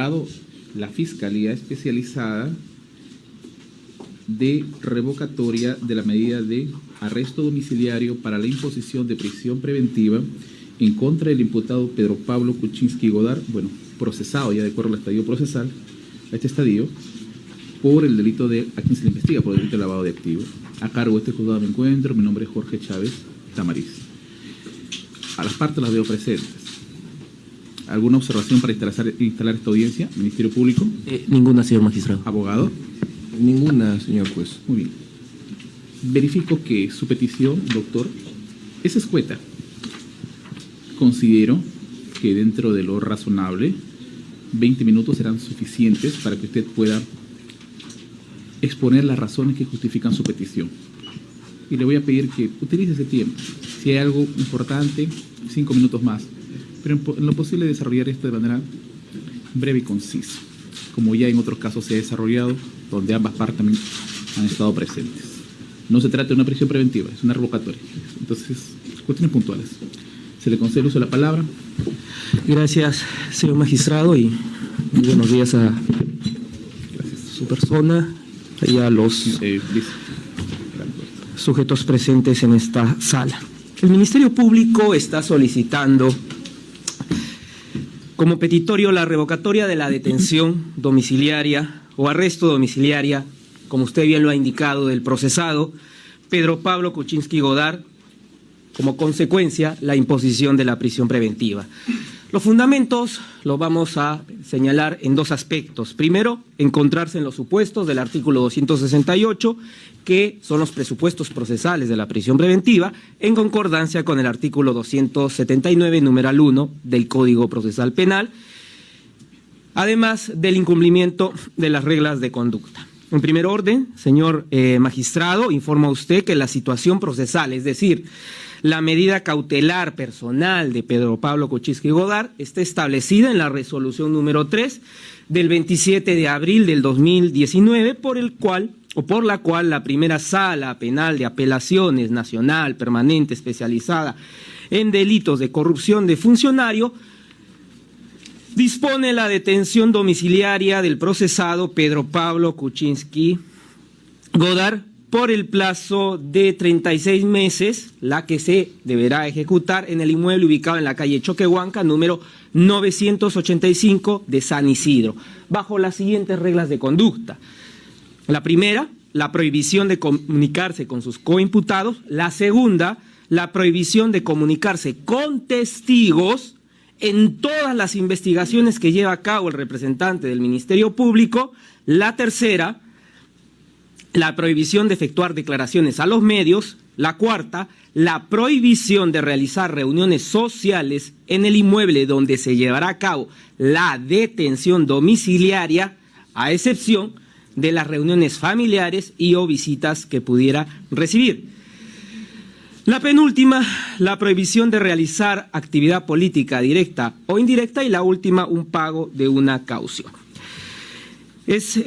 dado la Fiscalía Especializada de revocatoria de la medida de arresto domiciliario para la imposición de prisión preventiva en contra del imputado Pedro Pablo Kuczynski Godard, bueno, procesado ya de acuerdo al estadio procesal, a este estadio, por el delito de, a quien se le investiga por el delito de lavado de activos. A cargo de este juzgado me encuentro, mi nombre es Jorge Chávez Tamariz. A las partes las veo presentes. ¿Alguna observación para instalar esta audiencia? ¿Ministerio Público? Ninguna, señor magistrado. ¿Abogado? Ninguna, señor juez. Muy bien. Verifico que su petición, doctor, es escueta. Considero que dentro de lo razonable, 20 minutos serán suficientes para que usted pueda exponer las razones que justifican su petición. Y le voy a pedir que utilice ese tiempo. Si hay algo importante, 5 minutos más. Pero en lo posible desarrollar esto de manera breve y concisa, como ya en otros casos se ha desarrollado, donde ambas partes también han estado presentes. No se trata de una prisión preventiva, es una revocatoria. Entonces, cuestiones puntuales. Se le concede el uso de la palabra. Gracias, señor magistrado, y buenos días a su persona y a los sujetos presentes en esta sala. El Ministerio Público está solicitando como petitorio la revocatoria de la detención domiciliaria o arresto domiciliaria, como usted bien lo ha indicado, del procesado Pedro Pablo Kuczynski Godard, como consecuencia la imposición de la prisión preventiva. Los fundamentos los vamos a señalar en dos aspectos. Primero, encontrarse en los supuestos del artículo 268, que son los presupuestos procesales de la prisión preventiva, en concordancia con el artículo 279, numeral 1 del Código Procesal Penal, además del incumplimiento de las reglas de conducta. En primer orden, señor magistrado, informa usted que la situación procesal, es decir, la medida cautelar personal de Pedro Pablo Kuczynski Godard, está establecida en la resolución número 3 del 27 de abril del 2019, por la cual la primera sala penal de apelaciones nacional, permanente, especializada en delitos de corrupción de funcionario, dispone la detención domiciliaria del procesado Pedro Pablo Kuczynski Godard por el plazo de 36 meses, la que se deberá ejecutar en el inmueble ubicado en la calle Choquehuanca, número 985 de San Isidro, bajo las siguientes reglas de conducta. La primera, la prohibición de comunicarse con sus coimputados. La segunda, la prohibición de comunicarse con testigos en todas las investigaciones que lleva a cabo el representante del Ministerio Público. La tercera, la prohibición de efectuar declaraciones a los medios. La cuarta, la prohibición de realizar reuniones sociales en el inmueble donde se llevará a cabo la detención domiciliaria, a excepción de las reuniones familiares y o visitas que pudiera recibir. La penúltima, la prohibición de realizar actividad política directa o indirecta, y la última, un pago de una caución. Es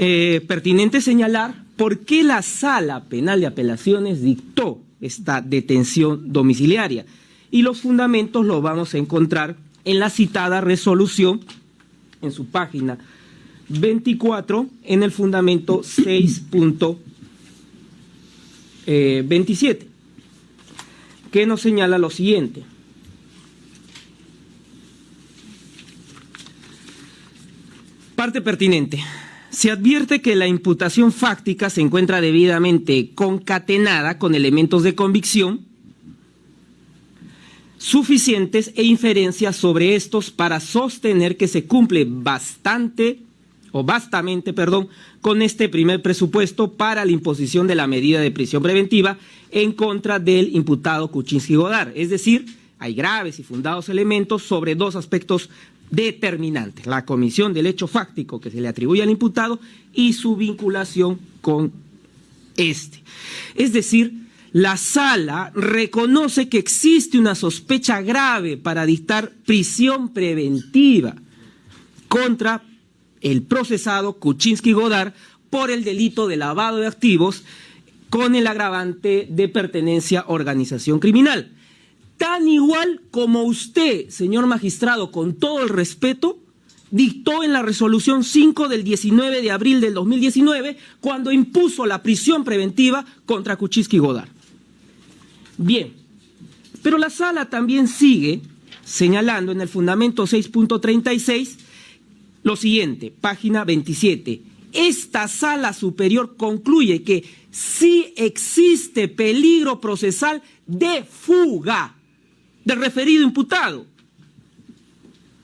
pertinente señalar por qué la Sala Penal de Apelaciones dictó esta detención domiciliaria, y los fundamentos los vamos a encontrar en la citada resolución, en su página 24, en el fundamento 6.27, que nos señala lo siguiente. Parte pertinente. Se advierte que la imputación fáctica se encuentra debidamente concatenada con elementos de convicción suficientes e inferencias sobre estos para sostener que se cumple vastamente, con este primer presupuesto para la imposición de la medida de prisión preventiva en contra del imputado Kuczynski Godard. Es decir, hay graves y fundados elementos sobre dos aspectos determinantes: la comisión del hecho fáctico que se le atribuye al imputado y su vinculación con este. Es decir, la sala reconoce que existe una sospecha grave para dictar prisión preventiva contra el procesado Kuczynski Godard por el delito de lavado de activos con el agravante de pertenencia a organización criminal. Tan igual como usted, señor magistrado, con todo el respeto, dictó en la resolución 5 del 19 de abril del 2019, cuando impuso la prisión preventiva contra Kuczynski Godard. Bien, pero la sala también sigue señalando en el fundamento 6.36 lo siguiente, página 27. Esta sala superior concluye que sí existe peligro procesal de fuga del referido imputado.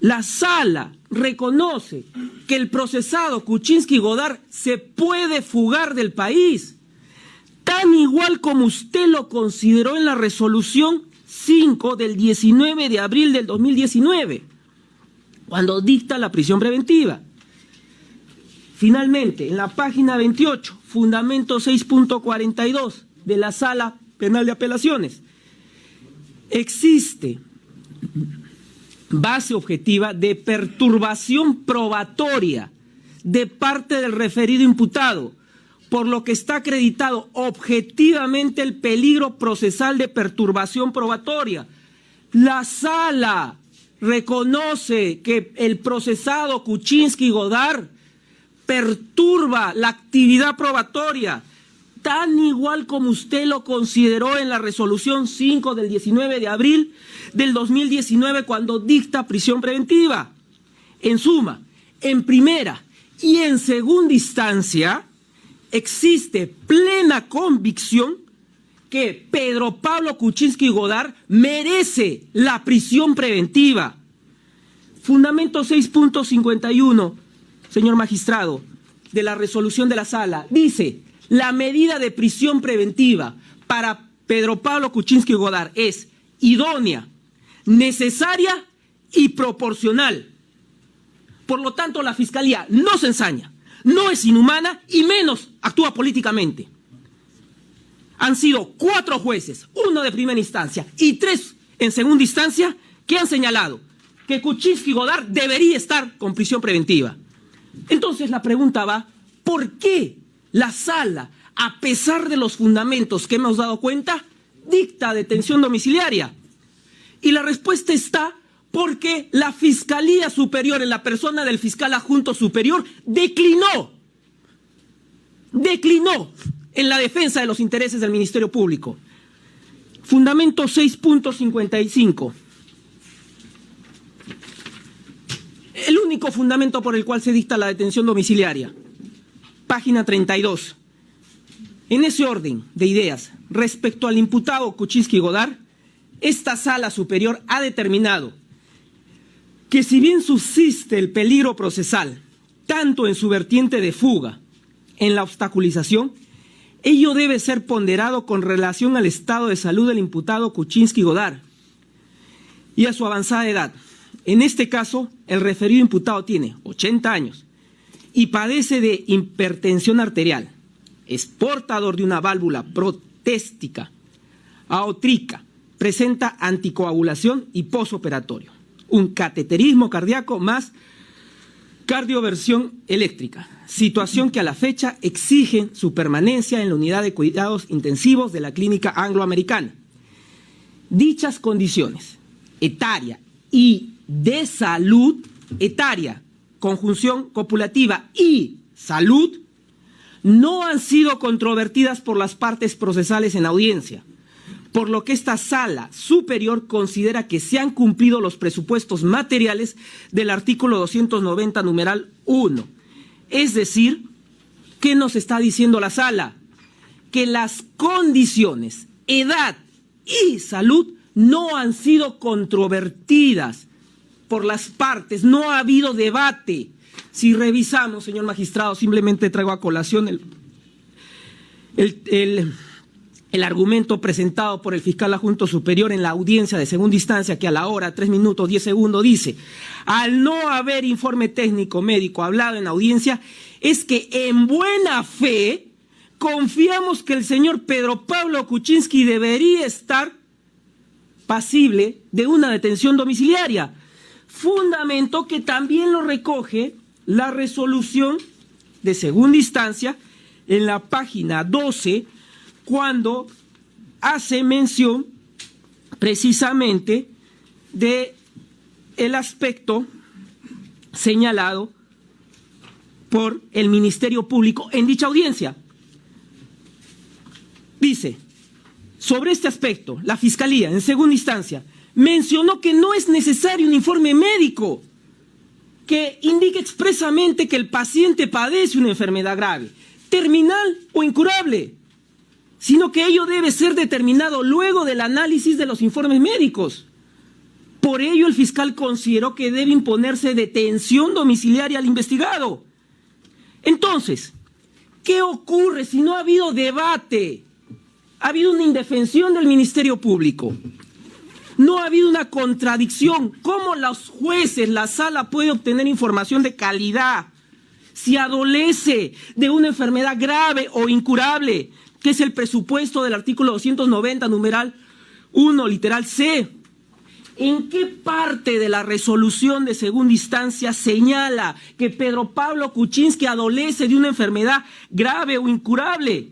La sala reconoce que el procesado Kuczynski Godard se puede fugar del país, tan igual como usted lo consideró en la resolución 5 del 19 de abril del 2019, cuando dicta la prisión preventiva. Finalmente, en la página 28, fundamento 6.42 de la Sala Penal de Apelaciones, existe base objetiva de perturbación probatoria de parte del referido imputado, por lo que está acreditado objetivamente el peligro procesal de perturbación probatoria. La sala reconoce que el procesado Kuczynski Godard perturba la actividad probatoria, tan igual como usted lo consideró en la resolución 5 del 19 de abril del 2019 cuando dicta prisión preventiva. En suma, en primera y en segunda instancia, existe plena convicción que Pedro Pablo Kuczynski Godard merece la prisión preventiva. Fundamento 6.51, señor magistrado, de la resolución de la sala, dice: la medida de prisión preventiva para Pedro Pablo Kuczynski Godard es idónea, necesaria y proporcional. Por lo tanto, la Fiscalía no se ensaña, no es inhumana y menos actúa políticamente. Han sido 4 jueces, 1 de primera instancia y 3 en segunda instancia, que han señalado que Kuczynski Godard debería estar con prisión preventiva. Entonces la pregunta va: ¿por qué la sala, a pesar de los fundamentos que hemos dado cuenta, dicta detención domiciliaria? Y la respuesta está porque la Fiscalía Superior, en la persona del fiscal adjunto superior, declinó en la defensa de los intereses del Ministerio Público. Fundamento 6.55. El único fundamento por el cual se dicta la detención domiciliaria. Página 32. En ese orden de ideas, respecto al imputado Kuczynski Godard, esta sala superior ha determinado que si bien subsiste el peligro procesal, tanto en su vertiente de fuga, en la obstaculización, ello debe ser ponderado con relación al estado de salud del imputado Kuczynski Godard y a su avanzada edad. En este caso, el referido imputado tiene 80 años y padece de hipertensión arterial, es portador de una válvula protéstica aórtica, presenta anticoagulación y posoperatorio, un cateterismo cardíaco más cardioversión eléctrica, situación que a la fecha exige su permanencia en la unidad de cuidados intensivos de la Clínica Angloamericana. Dichas condiciones, etaria y de salud, etaria, conjunción copulativa y salud, no han sido controvertidas por las partes procesales en audiencia, por lo que esta sala superior considera que se han cumplido los presupuestos materiales del artículo 290, numeral 1. Es decir, ¿qué nos está diciendo la sala? Que las condiciones, edad y salud no han sido controvertidas por las partes, no ha habido debate. Si revisamos, señor magistrado, simplemente traigo a colación el argumento presentado por el fiscal adjunto superior en la audiencia de segunda instancia, que a la hora, 3 minutos, 10 segundos, dice: al no haber informe técnico médico hablado en audiencia, es que en buena fe confiamos que el señor Pedro Pablo Kuczynski debería estar pasible de una detención domiciliaria. Fundamento que también lo recoge la resolución de segunda instancia en la página 12, cuando hace mención precisamente de el aspecto señalado por el Ministerio Público en dicha audiencia. Dice, sobre este aspecto, la Fiscalía, en segunda instancia, mencionó que no es necesario un informe médico que indique expresamente que el paciente padece una enfermedad grave, terminal o incurable, sino que ello debe ser determinado luego del análisis de los informes médicos. Por ello, el fiscal consideró que debe imponerse detención domiciliaria al investigado. Entonces, ¿qué ocurre si no ha habido debate? Ha habido una indefensión del Ministerio Público. No ha habido una contradicción. ¿Cómo los jueces, la sala puede obtener información de calidad si adolece de una enfermedad grave o incurable, que es el presupuesto del artículo 290, numeral 1, literal C? ¿En qué parte de la resolución de segunda instancia señala que Pedro Pablo Kuczynski adolece de una enfermedad grave o incurable?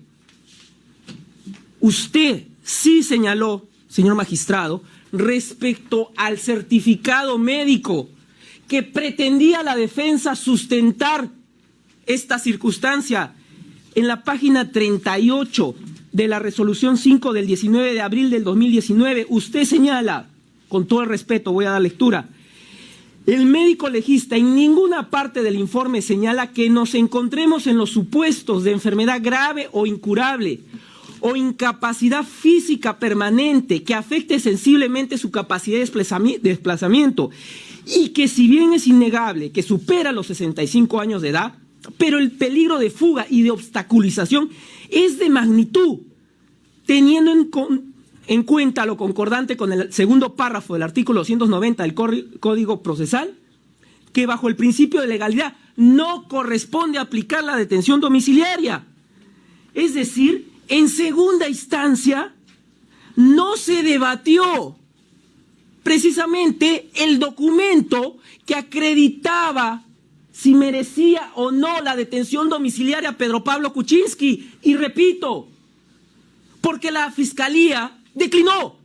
Usted sí señaló, señor magistrado, respecto al certificado médico que pretendía la defensa sustentar esta circunstancia. En la página 38 de la resolución 5 del 19 de abril del 2019, usted señala, con todo el respeto voy a dar lectura, el médico legista en ninguna parte del informe señala que nos encontremos en los supuestos de enfermedad grave o incurable o incapacidad física permanente que afecte sensiblemente su capacidad de desplazamiento y que, si bien es innegable que supera los 65 años de edad, pero el peligro de fuga y de obstaculización es de magnitud, teniendo en cuenta lo concordante con el segundo párrafo del artículo 290 del Código Procesal, que bajo el principio de legalidad no corresponde aplicar la detención domiciliaria. Es decir, en segunda instancia no se debatió precisamente el documento que acreditaba si merecía o no la detención domiciliaria a Pedro Pablo Kuczynski. Y repito, porque la Fiscalía declinó.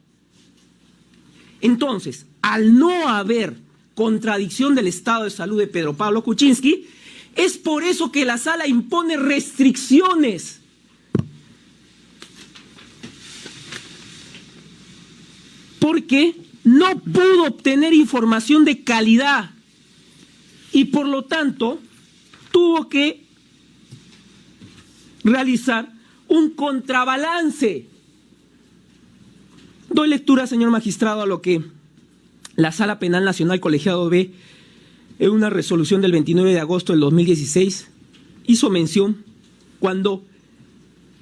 Entonces, al no haber contradicción del estado de salud de Pedro Pablo Kuczynski, es por eso que la sala impone restricciones. Porque no pudo obtener información de calidad y por lo tanto tuvo que realizar un contrabalance. Doy lectura, señor magistrado, a lo que la Sala Penal Nacional Colegiado B, en una resolución del 29 de agosto del 2016, hizo mención cuando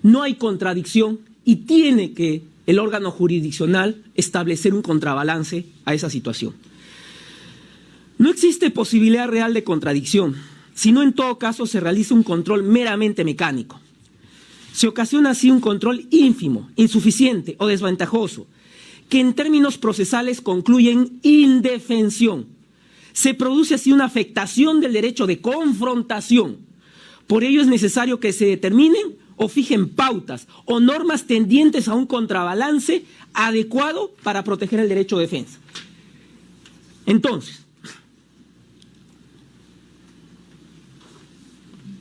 no hay contradicción y tiene que el órgano jurisdiccional establecer un contrabalance a esa situación. No existe posibilidad real de contradicción, sino en todo caso se realiza un control meramente mecánico. Se ocasiona así un control ínfimo, insuficiente o desventajoso, que en términos procesales concluye en indefensión. Se produce así una afectación del derecho de confrontación. Por ello es necesario que se determinen o fijen pautas o normas tendientes a un contrabalance adecuado para proteger el derecho de defensa. Entonces,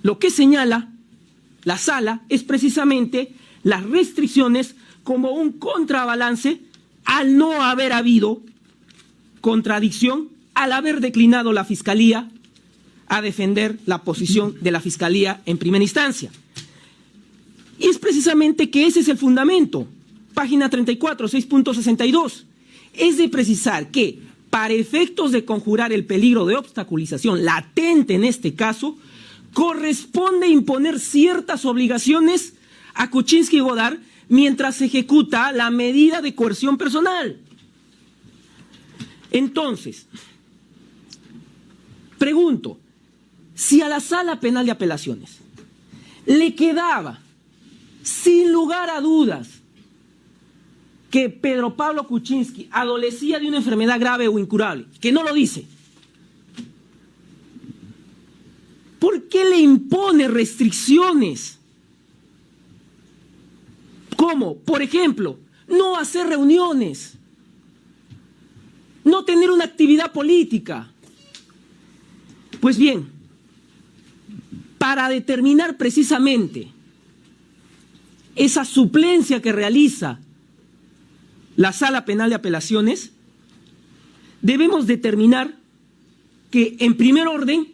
lo que señala la sala es precisamente las restricciones como un contrabalance al no haber habido contradicción, al haber declinado la Fiscalía a defender la posición de la Fiscalía en primera instancia. Y es precisamente que ese es el fundamento. Página 34, 6.62. Es de precisar que, para efectos de conjurar el peligro de obstaculización latente en este caso, corresponde imponer ciertas obligaciones a Kuczynski y Godard mientras se ejecuta la medida de coerción personal. Entonces, pregunto, si a la Sala Penal de Apelaciones le quedaba sin lugar a dudas que Pedro Pablo Kuczynski adolecía de una enfermedad grave o incurable, que no lo dice, ¿por qué le impone restricciones? Como, por ejemplo, no hacer reuniones, no tener una actividad política. Pues bien, para determinar precisamente esa suplencia que realiza la Sala Penal de Apelaciones, debemos determinar que, en primer orden,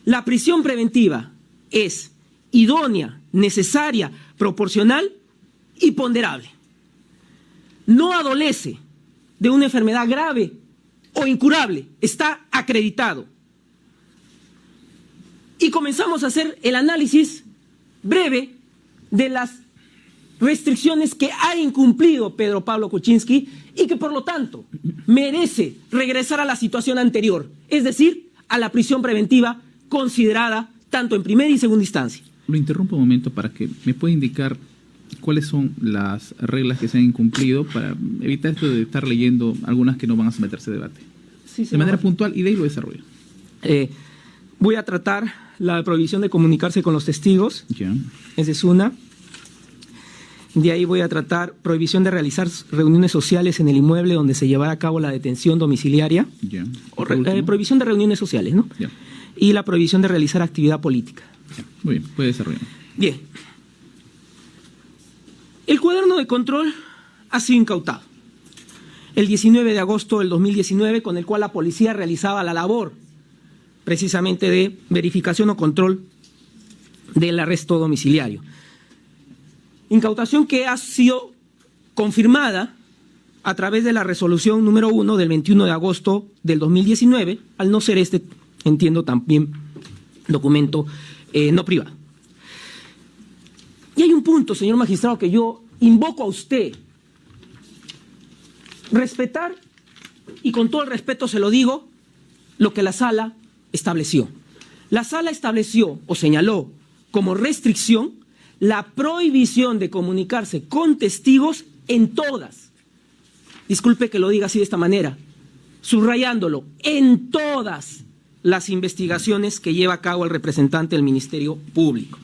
la prisión preventiva es idónea, necesaria, proporcional y ponderable. No adolece de una enfermedad grave o incurable, está acreditado. Y comenzamos a hacer el análisis breve de las restricciones que ha incumplido Pedro Pablo Kuczynski y que, por lo tanto, merece regresar a la situación anterior, es decir, a la prisión preventiva considerada tanto en primera y segunda instancia. Lo interrumpo un momento para que me pueda indicar cuáles son las reglas que se han incumplido para evitar esto de estar leyendo algunas que no van a someterse a debate. Sí, de manera puntual, y de ahí lo desarrollo. Voy a tratar la prohibición de comunicarse con los testigos. Ya. Esa es una. De ahí voy a tratar prohibición de realizar reuniones sociales en el inmueble donde se llevará a cabo la detención domiciliaria. Ya. O prohibición de reuniones sociales, ¿no? Ya. Y la prohibición de realizar actividad política. Ya. Muy bien, puede desarrollar. Bien. El cuaderno de control ha sido incautado el 19 de agosto del 2019, con el cual la policía realizaba la labor precisamente de verificación o control del arresto domiciliario. Incautación que ha sido confirmada a través de la resolución número 1 del 21 de agosto del 2019, al no ser este, entiendo, también documento no privado. Y hay un punto, señor magistrado, que yo invoco a usted. Respetar, y con todo el respeto se lo digo, lo que la sala estableció. La sala estableció o señaló como restricción la prohibición de comunicarse con testigos en todas, disculpe que lo diga así de esta manera, subrayándolo, en todas las investigaciones que lleva a cabo el representante del Ministerio Público.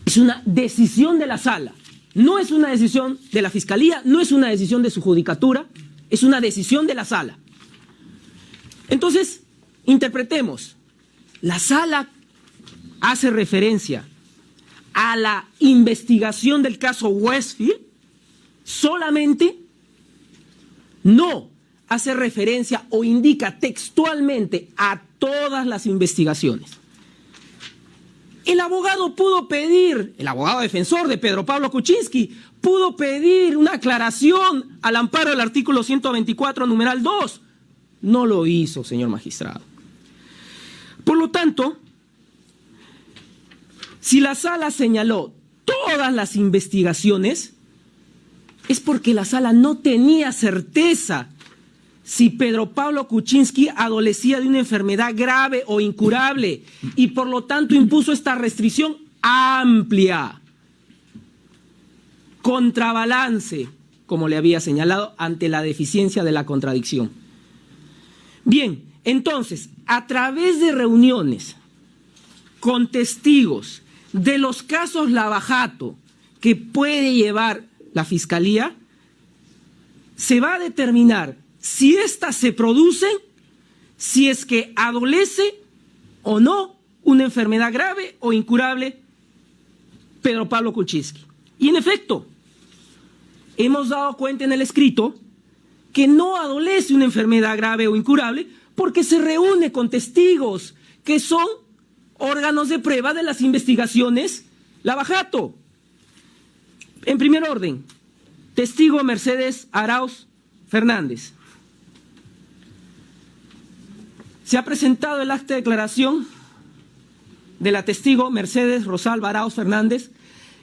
Es una decisión de la sala, no es una decisión de la Fiscalía, no es una decisión de su judicatura, es una decisión de la sala. Entonces, interpretemos, la sala hace referencia a la investigación del caso Westfield, solamente no hace referencia o indica textualmente a todas las investigaciones. El abogado pudo pedir, el abogado defensor de Pedro Pablo Kuczynski, pudo pedir una aclaración al amparo del artículo 124, numeral 2. No lo hizo, señor magistrado. Por lo tanto, si la sala señaló todas las investigaciones, es porque la sala no tenía certeza si Pedro Pablo Kuczynski adolecía de una enfermedad grave o incurable y por lo tanto impuso esta restricción amplia, contrabalance, como le había señalado, ante la deficiencia de la contradicción. Bien, entonces, a través de reuniones con testigos de los casos Lavajato que puede llevar la Fiscalía, se va a determinar si éstas se producen, si es que adolece o no una enfermedad grave o incurable Pedro Pablo Kuczynski. Y en efecto, hemos dado cuenta en el escrito que no adolece una enfermedad grave o incurable porque se reúne con testigos que son órganos de prueba de las investigaciones Lavajato. En primer orden, testigo Mercedes Arauz Fernández. Se ha presentado el acta de declaración de la testigo Mercedes Rosalba Arauz Fernández,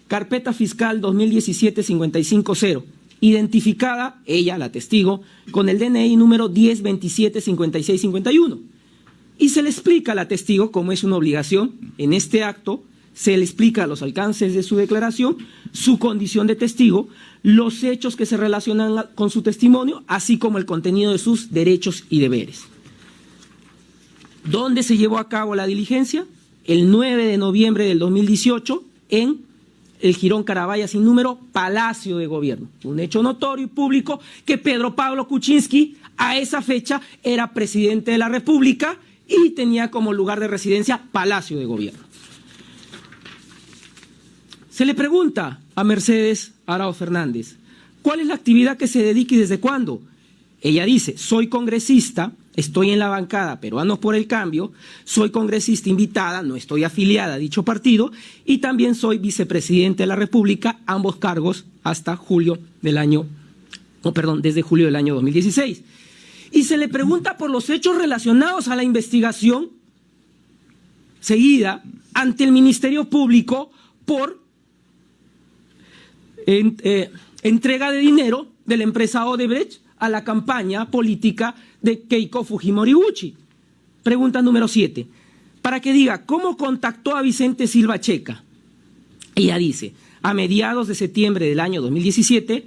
carpeta fiscal 2017-550, identificada, ella, la testigo, con el DNI número 1027-5651. Y se le explica a la testigo, como es una obligación en este acto, se le explica los alcances de su declaración, su condición de testigo, los hechos que se relacionan con su testimonio, así como el contenido de sus derechos y deberes. ¿Dónde se llevó a cabo la diligencia? El 9 de noviembre del 2018 en el Jirón Carabaya sin número, Palacio de Gobierno. Un hecho notorio y público que Pedro Pablo Kuczynski a esa fecha era presidente de la República y tenía como lugar de residencia Palacio de Gobierno. Se le pregunta a Mercedes Arauz Fernández, ¿cuál es la actividad que se dedica y desde cuándo? Ella dice, soy congresista, estoy en la bancada Peruanos por el Cambio, soy congresista invitada, no estoy afiliada a dicho partido y también soy vicepresidente de la República, ambos cargos hasta desde julio del año 2016. Y se le pregunta por los hechos relacionados a la investigación seguida ante el Ministerio Público por entrega de dinero de la empresa Odebrecht a la campaña política de Keiko Fujimori Gucci. Pregunta número 7. Para que diga, ¿cómo contactó a Vicente Silva Checa? Ella dice, a mediados de septiembre del año 2017,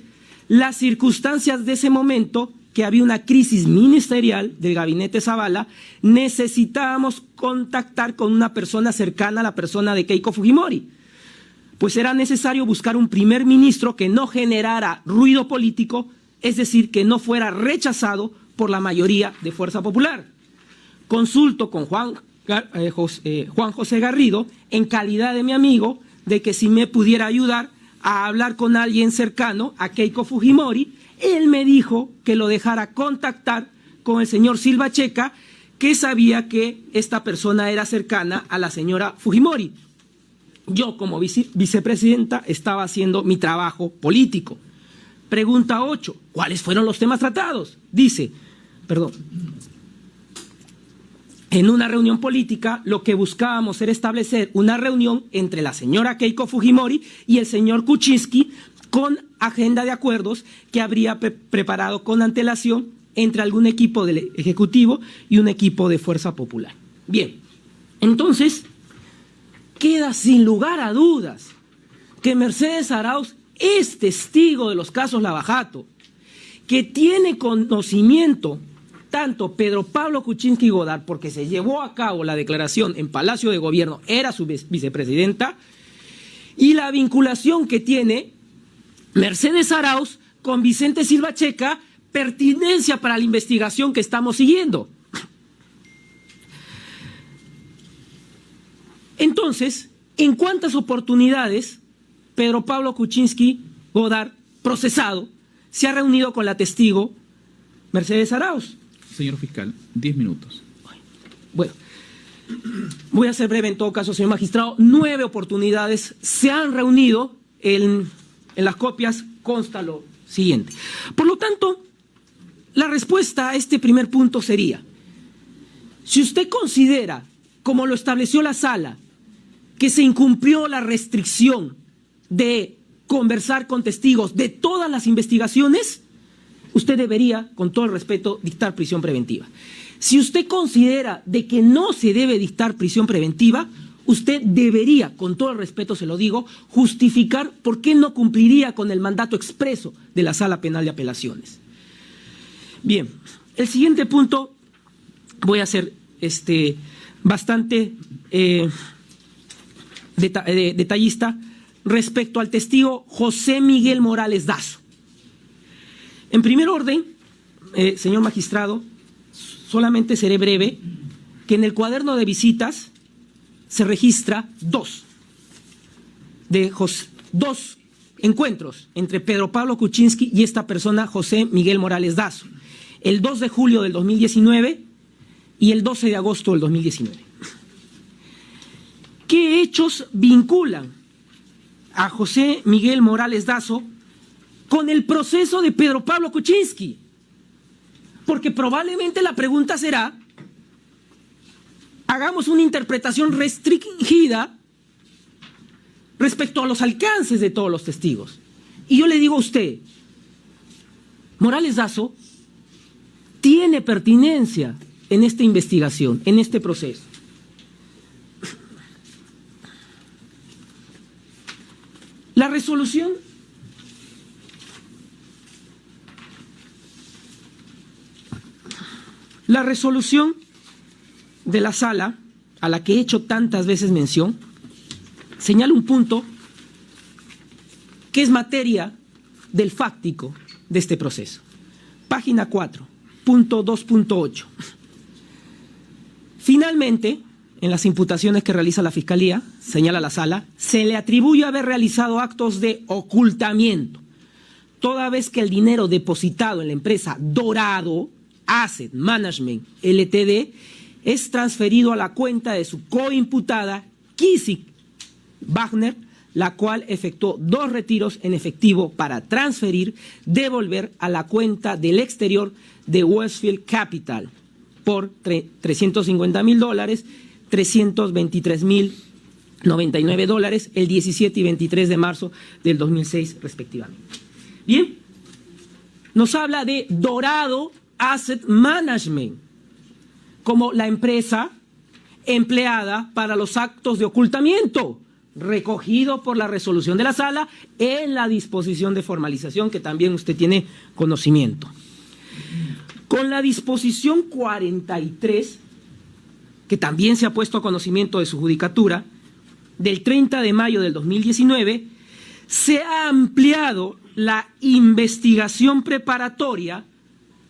las circunstancias de ese momento, que había una crisis ministerial del gabinete Zavala, necesitábamos contactar con una persona cercana a la persona de Keiko Fujimori, pues era necesario buscar un primer ministro que no generara ruido político, es decir, que no fuera rechazado por la mayoría de Fuerza Popular. Consulto con Juan José Garrido, en calidad de mi amigo, de que si me pudiera ayudar a hablar con alguien cercano a Keiko Fujimori. Él me dijo que lo dejara contactar con el señor Silva Checa, que sabía que esta persona era cercana a la señora Fujimori. Yo, como vicepresidenta, estaba haciendo mi trabajo político. Pregunta 8. ¿Cuáles fueron los temas tratados? Dice, en una reunión política, lo que buscábamos era establecer una reunión entre la señora Keiko Fujimori y el señor Kuczynski con agenda de acuerdos que habría preparado con antelación entre algún equipo del Ejecutivo y un equipo de Fuerza Popular. Bien, entonces, queda sin lugar a dudas que Mercedes Arauz es testigo de los casos Lava Jato, que tiene conocimiento tanto Pedro Pablo Kuczynski Godard, porque se llevó a cabo la declaración en Palacio de Gobierno, era su vicepresidenta, y la vinculación que tiene Mercedes Arauz con Vicente Silva Checa, pertinencia para la investigación que estamos siguiendo. Entonces, ¿en cuántas oportunidades Pedro Pablo Kuczynski Godard, procesado, se ha reunido con la testigo Mercedes Arauz? Señor fiscal, 10 minutos. Bueno, voy a ser breve en todo caso, señor magistrado. 9 oportunidades se han reunido. En las copias consta lo siguiente. Por lo tanto, la respuesta a este primer punto sería, si usted considera, como lo estableció la sala, que se incumplió la restricción de conversar con testigos de todas las investigaciones, usted debería, con todo el respeto, dictar prisión preventiva. Si usted considera de que no se debe dictar prisión preventiva, usted debería, con todo el respeto se lo digo, justificar por qué no cumpliría con el mandato expreso de la Sala Penal de Apelaciones. Bien, el siguiente punto voy a ser bastante detallista respecto al testigo José Miguel Morales Dazo. En primer orden, señor magistrado, solamente seré breve, que en el cuaderno de visitas se registra dos encuentros entre Pedro Pablo Kuczynski y esta persona, José Miguel Morales Dazo, el 2 de julio del 2019 y el 12 de agosto del 2019. ¿Qué hechos vinculan a José Miguel Morales Dazo con el proceso de Pedro Pablo Kuczynski? Porque probablemente la pregunta será, hagamos una interpretación restringida respecto a los alcances de todos los testigos. Y yo le digo a usted, Morales Dazo tiene pertinencia en esta investigación, en este proceso. La resolución de la sala, a la que he hecho tantas veces mención, señala un punto que es materia del fáctico de este proceso. Página 4, punto 2.8. Finalmente, en las imputaciones que realiza la Fiscalía, señala la Sala, se le atribuye haber realizado actos de ocultamiento, toda vez que el dinero depositado en la empresa Dorado Asset Management Ltd. es transferido a la cuenta de su coimputada Kissy Wagner, la cual efectuó 2 retiros en efectivo para transferir, devolver a la cuenta del exterior de Westfield Capital por $350,000, $323,099 el 17 y 23 de marzo del 2006 respectivamente. Bien, nos habla de Dorado Asset Management como la empresa empleada para los actos de ocultamiento, recogido por la resolución de la Sala en la disposición de formalización que también usted tiene conocimiento. Con la disposición 43, que también se ha puesto a conocimiento de su judicatura, del 30 de mayo del 2019, se ha ampliado la investigación preparatoria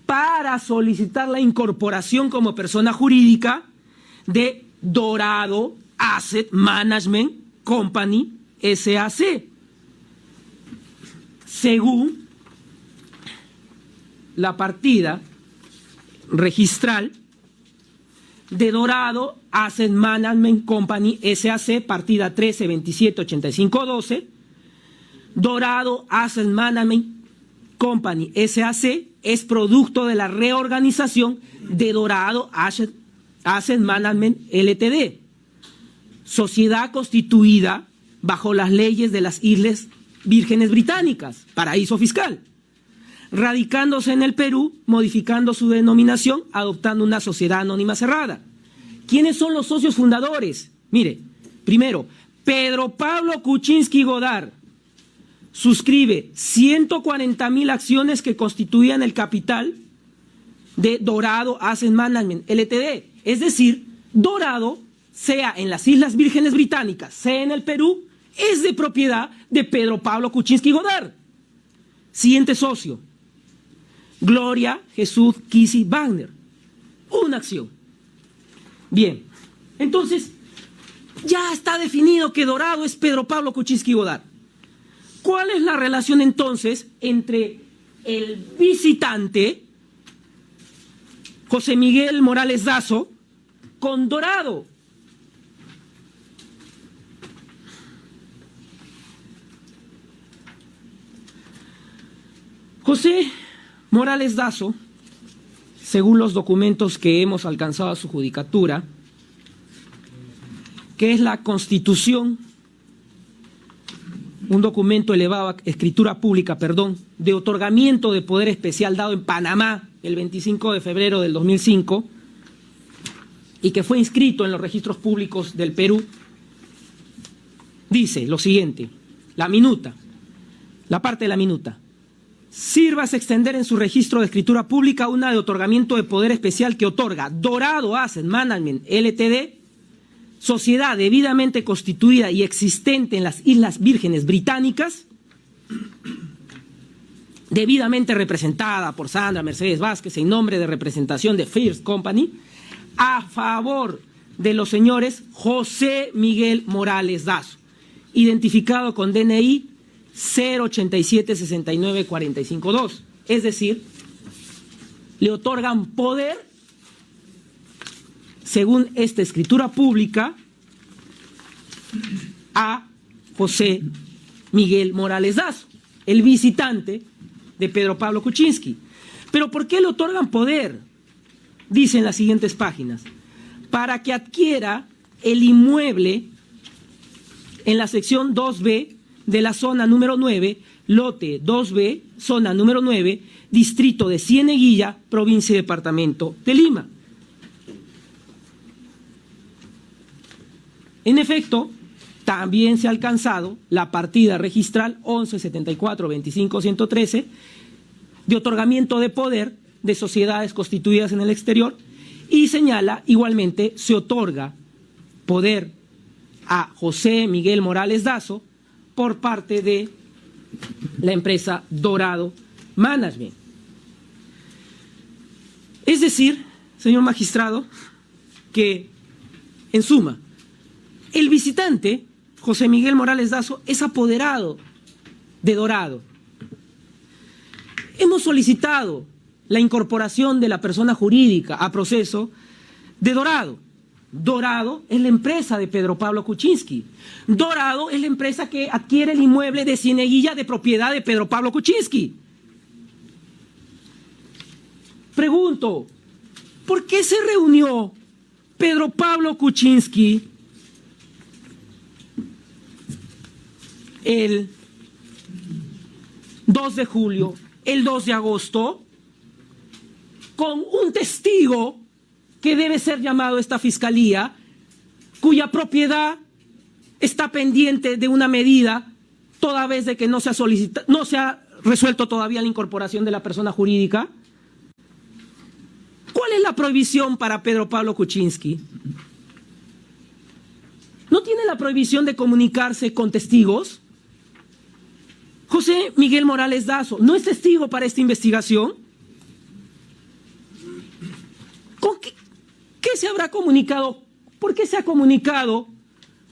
para solicitar la incorporación como persona jurídica de Dorado Asset Management Company SAC, según la partida registral de Dorado Asset Management Company SAC, partida 13278512. Dorado Asset Management Company SAC es producto de la reorganización de Dorado Asset Management Ltd., sociedad constituida bajo las leyes de las Islas Vírgenes Británicas, paraíso fiscal, radicándose en el Perú, modificando su denominación, adoptando una sociedad anónima cerrada. ¿Quiénes son los socios fundadores? Mire, primero, Pedro Pablo Kuczynski Godard suscribe 140,000 acciones que constituían el capital de Dorado Asset Management Ltd. Es decir, Dorado, sea en las Islas Vírgenes Británicas, sea en el Perú, es de propiedad de Pedro Pablo Kuczynski Godard. Siguiente socio, Gloria Jesús Kissy Wagner, una acción. Bien, entonces ya está definido que Dorado es Pedro Pablo Kuczynski Godard. ¿Cuál es la relación entonces entre el visitante José Miguel Morales Dazo con Dorado? José Morales Dazo, según los documentos que hemos alcanzado a su judicatura, que es la Constitución, un documento elevado a escritura pública, de otorgamiento de poder especial dado en Panamá el 25 de febrero del 2005 y que fue inscrito en los registros públicos del Perú, dice lo siguiente, la parte de la minuta. Sírvase extender en su registro de escritura pública una de otorgamiento de poder especial que otorga Dorado Asset Management Ltd., sociedad debidamente constituida y existente en las Islas Vírgenes Británicas, debidamente representada por Sandra Mercedes Vázquez en nombre de representación de First Company, a favor de los señores José Miguel Morales Dazo, identificado con DNI 087-69-45-2, es decir, le otorgan poder, según esta escritura pública, a José Miguel Morales Dazo, el visitante de Pedro Pablo Kuczynski. ¿Pero por qué le otorgan poder? Dicen las siguientes páginas: para que adquiera el inmueble en la sección 2B de la zona número 9, lote 2B, zona número 9, distrito de Cieneguilla, provincia y departamento de Lima. En efecto, también se ha alcanzado la partida registral 1174-25-113 de otorgamiento de poder de sociedades constituidas en el exterior y señala igualmente se otorga poder a José Miguel Morales Dazo por parte de la empresa Dorado Management. Es decir, señor magistrado, que, en suma, el visitante, José Miguel Morales Dazo, es apoderado de Dorado. Hemos solicitado la incorporación de la persona jurídica a proceso de Dorado. Dorado es la empresa de Pedro Pablo Kuczynski. Dorado es la empresa que adquiere el inmueble de Cieneguilla de propiedad de Pedro Pablo Kuczynski. Pregunto, ¿por qué se reunió Pedro Pablo Kuczynski el 2 de julio, el 2 de agosto, con un testigo que debe ser llamado a esta fiscalía, cuya propiedad está pendiente de una medida, toda vez de que no se ha resuelto todavía la incorporación de la persona jurídica? ¿Cuál es la prohibición para Pedro Pablo Kuczynski? ¿No tiene la prohibición de comunicarse con testigos? José Miguel Morales Dazo no es testigo para esta investigación. ¿Con qué se habrá comunicado? ¿Por qué se ha comunicado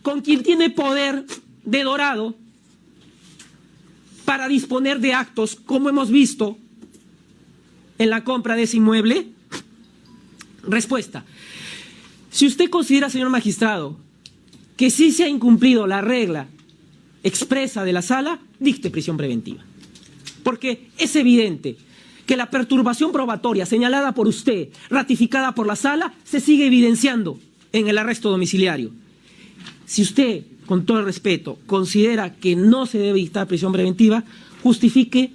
con quien tiene poder de Dorado para disponer de actos, como hemos visto en la compra de ese inmueble? Respuesta. Si usted considera, señor magistrado, que sí se ha incumplido la regla expresa de la sala, dicte prisión preventiva. Porque es evidente que la perturbación probatoria señalada por usted, ratificada por la sala, se sigue evidenciando en el arresto domiciliario. Si usted, con todo el respeto, considera que no se debe dictar prisión preventiva, justifique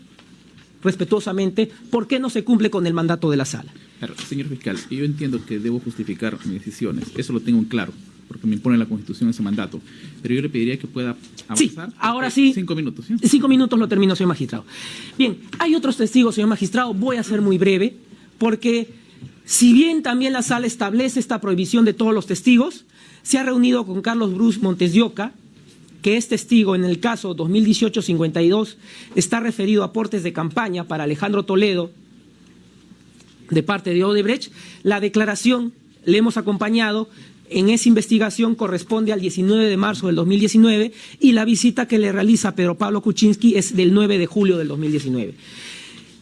respetuosamente por qué no se cumple con el mandato de la sala. Claro, señor fiscal, yo entiendo que debo justificar mis decisiones, eso lo tengo en claro, porque me impone la Constitución ese mandato, pero yo le pediría que pueda avanzar. Sí, ahora sí. 5 minutos, ¿sí? 5 minutos lo termino, señor magistrado. Bien, hay otros testigos, señor magistrado, voy a ser muy breve, porque si bien también la sala establece esta prohibición de todos los testigos, se ha reunido con Carlos Bruce Montes de Oca, que es testigo en el caso 2018-52, está referido a aportes de campaña para Alejandro Toledo de parte de Odebrecht. La declaración le hemos acompañado en esa investigación, corresponde al 19 de marzo del 2019 y la visita que le realiza Pedro Pablo Kuczynski es del 9 de julio del 2019.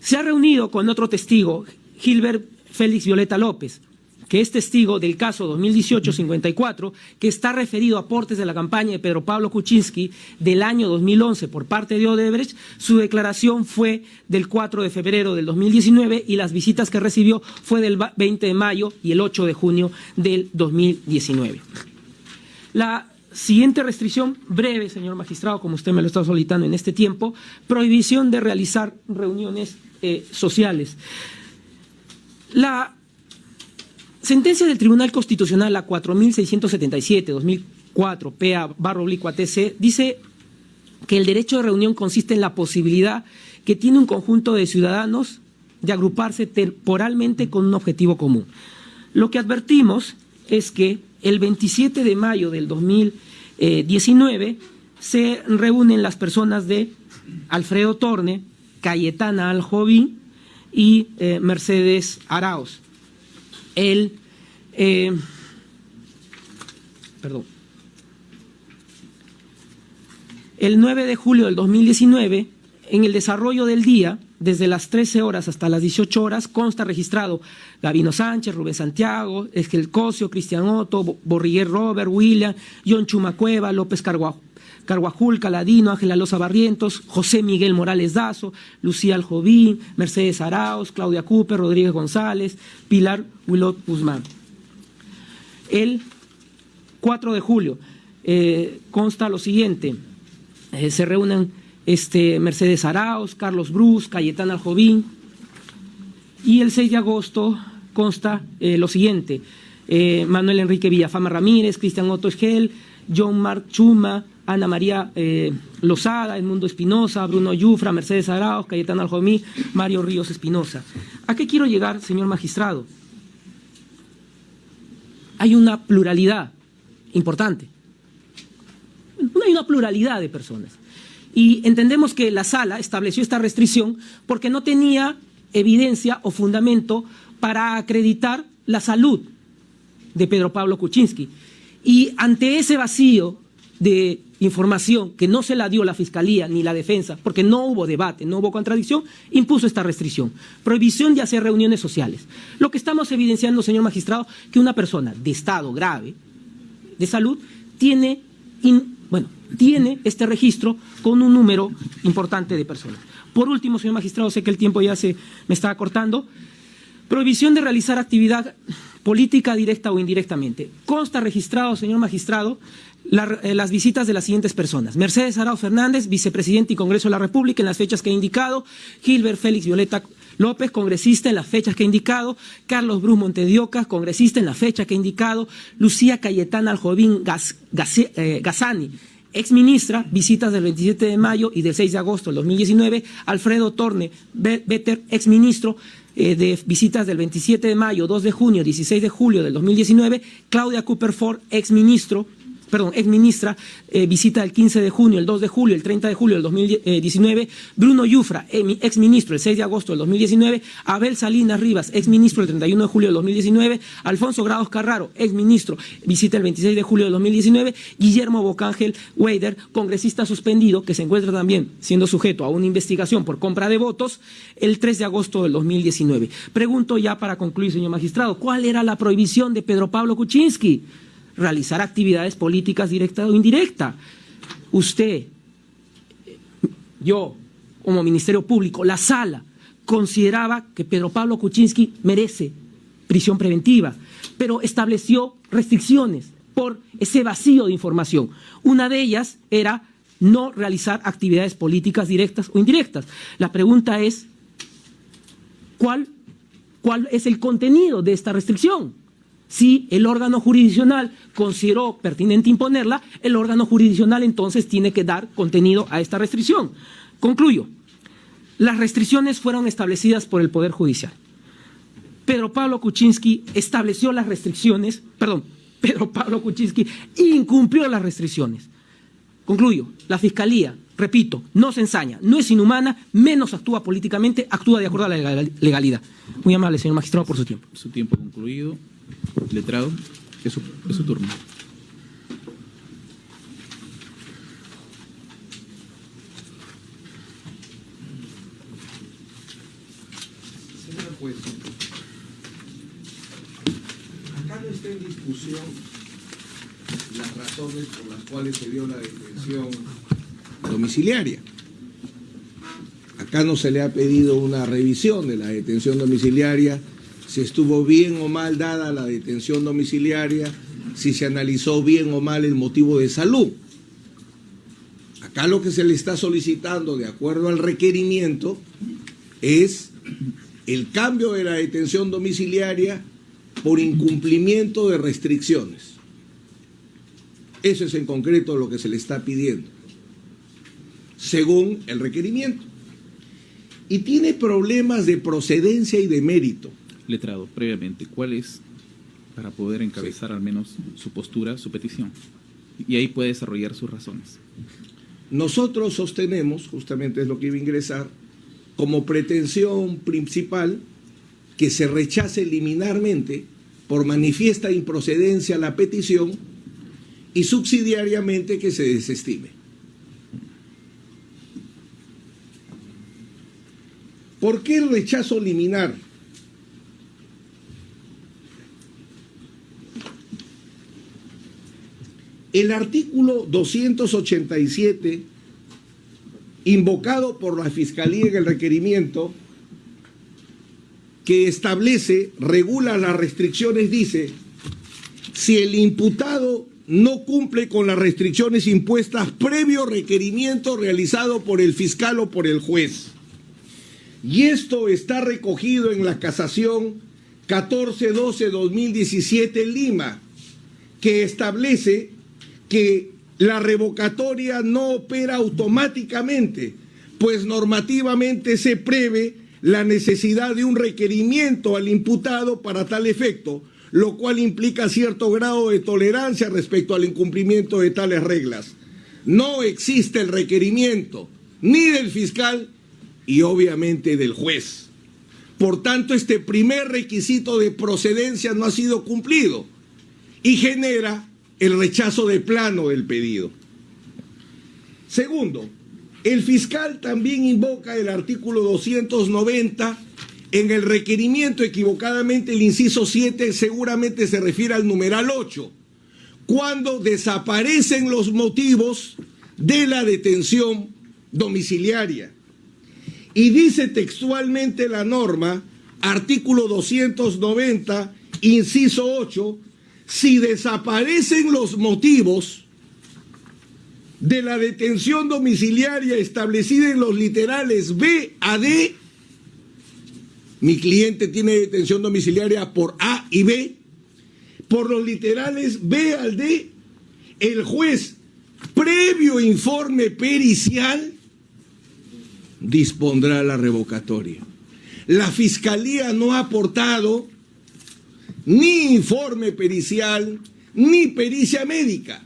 Se ha reunido con otro testigo, Gilbert Félix Violeta López, que es testigo del caso 2018-54, que está referido a aportes de la campaña de Pedro Pablo Kuczynski del año 2011 por parte de Odebrecht. Su declaración fue del 4 de febrero del 2019 y las visitas que recibió fue del 20 de mayo y el 8 de junio del 2019. La siguiente restricción, breve, señor magistrado, como usted me lo está solicitando en este tiempo, prohibición de realizar reuniones sociales. La sentencia del Tribunal Constitucional, la 4677-2004, PA/ATC, dice que el derecho de reunión consiste en la posibilidad que tiene un conjunto de ciudadanos de agruparse temporalmente con un objetivo común. Lo que advertimos es que el 27 de mayo del 2019 se reúnen las personas de Alfredo Torne, Cayetana Aljovín y Mercedes Arauz. El 9 de julio del 2019, en el desarrollo del día, desde las 13 horas hasta las 18 horas, consta registrado Gabino Sánchez, Rubén Santiago, Esquel Cosio, Cristian Otto, Borriguer Robert, William, John Chumacueva, López Carguajul, Caladino, Ángela Loza Barrientos, José Miguel Morales Dazo, Lucía Aljovín, Mercedes Arauz, Claudia Cooper, Rodríguez González, Pilar Wilot Guzmán. El 4 de julio consta lo siguiente, se reúnen Mercedes Arauz, Carlos Bruce, Cayetana Aljovín, y el 6 de agosto consta lo siguiente, Manuel Enrique Villafama Ramírez, Cristian Otto Esgel, John Marc Chuma, Ana María Lozada, Edmundo Espinosa, Bruno Yufra, Mercedes Arauz, Cayetana Aljovín, Mario Ríos Espinosa. ¿A qué quiero llegar, señor magistrado? Hay una pluralidad importante, hay una pluralidad de personas. Y entendemos que la sala estableció esta restricción porque no tenía evidencia o fundamento para acreditar la salud de Pedro Pablo Kuczynski. Y ante ese vacío de información que no se la dio la Fiscalía ni la Defensa, porque no hubo debate, no hubo contradicción, impuso esta restricción. Prohibición de hacer reuniones sociales. Lo que estamos evidenciando, señor magistrado, que una persona de estado grave de salud tiene este registro con un número importante de personas. Por último, señor magistrado, sé que el tiempo ya me está acortando. Prohibición de realizar actividad política directa o indirectamente. Consta registrado, señor magistrado, las visitas de las siguientes personas: Mercedes Arao Fernández, vicepresidente y Congreso de la República, en las fechas que he indicado; Gilbert Félix Violeta López, congresista, en las fechas que he indicado; Carlos Bruce Montedioca, congresista, en la fecha que he indicado; Lucía Cayetana Aljovín Gazzani, exministra, visitas del 27 de mayo y del 6 de agosto del 2019; Alfredo Torne Vetter, exministro, de visitas del 27 de mayo, 2 de junio, 16 de julio del 2019; Claudia Cooper Ford, exministra, visita el 15 de junio, el 2 de julio, el 30 de julio del 2019; Bruno Yufra, exministro, el 6 de agosto del 2019; Abel Salinas Rivas, exministro, el 31 de julio del 2019; Alfonso Grados Carraro, exministro, visita el 26 de julio del 2019; Guillermo Bocángel Weider, congresista suspendido, que se encuentra también siendo sujeto a una investigación por compra de votos, el 3 de agosto del 2019. Pregunto ya para concluir, señor magistrado, ¿cuál era la prohibición de Pedro Pablo Kuczynski? Realizar actividades políticas directa o indirecta. Usted, yo, como Ministerio Público, la Sala, consideraba que Pedro Pablo Kuczynski merece prisión preventiva, pero estableció restricciones por ese vacío de información. Una de ellas era no realizar actividades políticas directas o indirectas. La pregunta es, ¿cuál es el contenido de esta restricción? Si el órgano jurisdiccional consideró pertinente imponerla, el órgano jurisdiccional entonces tiene que dar contenido a esta restricción. Concluyo. Las restricciones fueron establecidas por el Poder Judicial. Pedro Pablo Kuczynski estableció las restricciones, Pedro Pablo Kuczynski incumplió las restricciones. Concluyo. La Fiscalía, repito, no se ensaña, no es inhumana, menos actúa políticamente, actúa de acuerdo a la legalidad. Muy amable, señor magistrado, por su tiempo. Su tiempo concluido. Letrado, es su turno. Señora juez, acá no está en discusión las razones por las cuales se dio la detención domiciliaria. Acá no se le ha pedido una revisión de la detención domiciliaria, si estuvo bien o mal dada la detención domiciliaria, si se analizó bien o mal el motivo de salud. Acá lo que se le está solicitando, de acuerdo al requerimiento, es el cambio de la detención domiciliaria por incumplimiento de restricciones. Eso es en concreto lo que se le está pidiendo, según el requerimiento. Y tiene problemas de procedencia y de mérito. Letrado, previamente, ¿cuál es, para poder encabezar al menos su postura, su petición? Y ahí puede desarrollar sus razones. Nosotros sostenemos, justamente es lo que iba a ingresar, como pretensión principal que se rechace liminarmente por manifiesta improcedencia la petición y subsidiariamente que se desestime. ¿Por qué el rechazo liminar? El artículo 287, invocado por la Fiscalía en el requerimiento, que establece, regula las restricciones, dice: si el imputado no cumple con las restricciones impuestas previo requerimiento realizado por el fiscal o por el juez. Y esto está recogido en la casación 1412-2017 Lima, que establece que la revocatoria no opera automáticamente, pues normativamente se prevé la necesidad de un requerimiento al imputado para tal efecto, lo cual implica cierto grado de tolerancia respecto al incumplimiento de tales reglas. No existe el requerimiento ni del fiscal y obviamente del juez. Por tanto, este primer requisito de procedencia no ha sido cumplido. y genera el rechazo de plano del pedido. Segundo, el fiscal también invoca el artículo 290 en el requerimiento, equivocadamente el inciso 7 seguramente se refiere al numeral 8, cuando desaparecen los motivos de la detención domiciliaria. Y dice textualmente la norma, artículo 290, inciso 8, si desaparecen los motivos de la detención domiciliaria establecida en los literales B a D, mi cliente tiene detención domiciliaria por A y B, por los literales B al D, el juez, previo informe pericial, dispondrá la revocatoria. La Fiscalía no ha aportado ni informe pericial, ni pericia médica.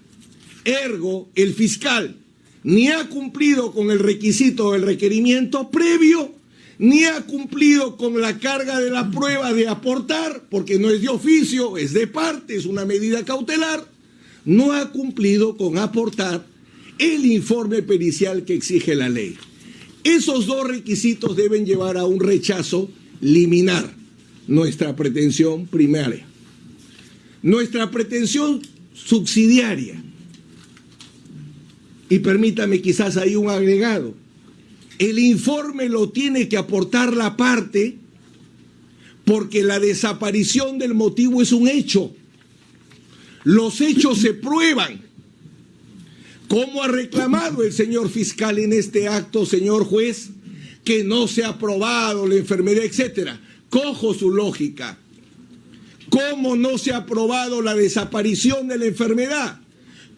Ergo, el fiscal ni ha cumplido con el requisito del requerimiento previo, ni ha cumplido con la carga de la prueba de aportar, porque no es de oficio, es de parte, es una medida cautelar, no ha cumplido con aportar el informe pericial que exige la ley. Esos dos requisitos deben llevar a un rechazo liminar, nuestra pretensión primaria. Nuestra pretensión subsidiaria, y permítame quizás ahí un agregado, el informe lo tiene que aportar la parte porque la desaparición del motivo es un hecho. Los hechos se prueban. ¿Cómo ha reclamado el señor fiscal en este acto, señor juez, que no se ha probado la enfermedad, etcétera? Cojo su lógica. ¿Cómo no se ha probado la desaparición de la enfermedad?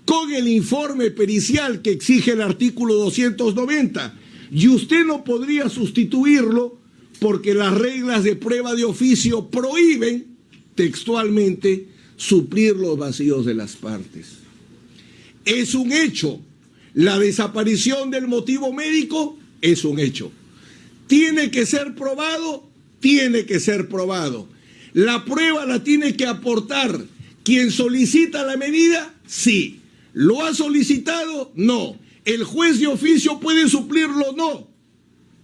Con el informe pericial que exige el artículo 290. Y usted no podría sustituirlo porque las reglas de prueba de oficio prohíben textualmente suplir los vacíos de las partes. Es un hecho. La desaparición del motivo médico es un hecho. ¿Tiene que ser probado? Tiene que ser probado. ¿La prueba la tiene que aportar quien solicita la medida? Sí. ¿Lo ha solicitado? No. ¿El juez de oficio puede suplirlo? No.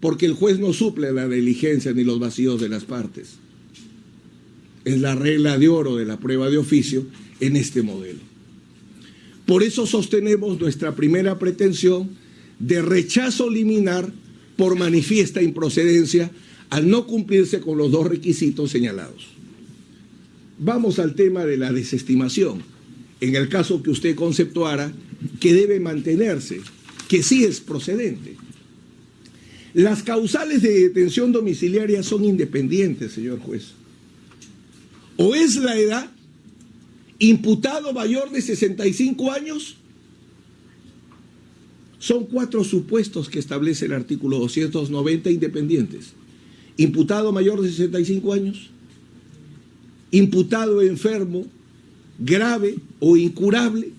Porque el juez no suple la diligencia ni los vacíos de las partes. Es la regla de oro de la prueba de oficio en este modelo. Por eso sostenemos nuestra primera pretensión de rechazo liminar por manifiesta improcedencia al no cumplirse con los dos requisitos señalados. Vamos al tema de la desestimación. En el caso que usted conceptuara, que debe mantenerse, que sí es procedente. Las causales de detención domiciliaria son independientes, señor juez. O es la edad, imputado mayor de 65 años, son 4 supuestos que establece el artículo 290 independientes. Imputado mayor de 65 años, imputado enfermo, grave o incurable.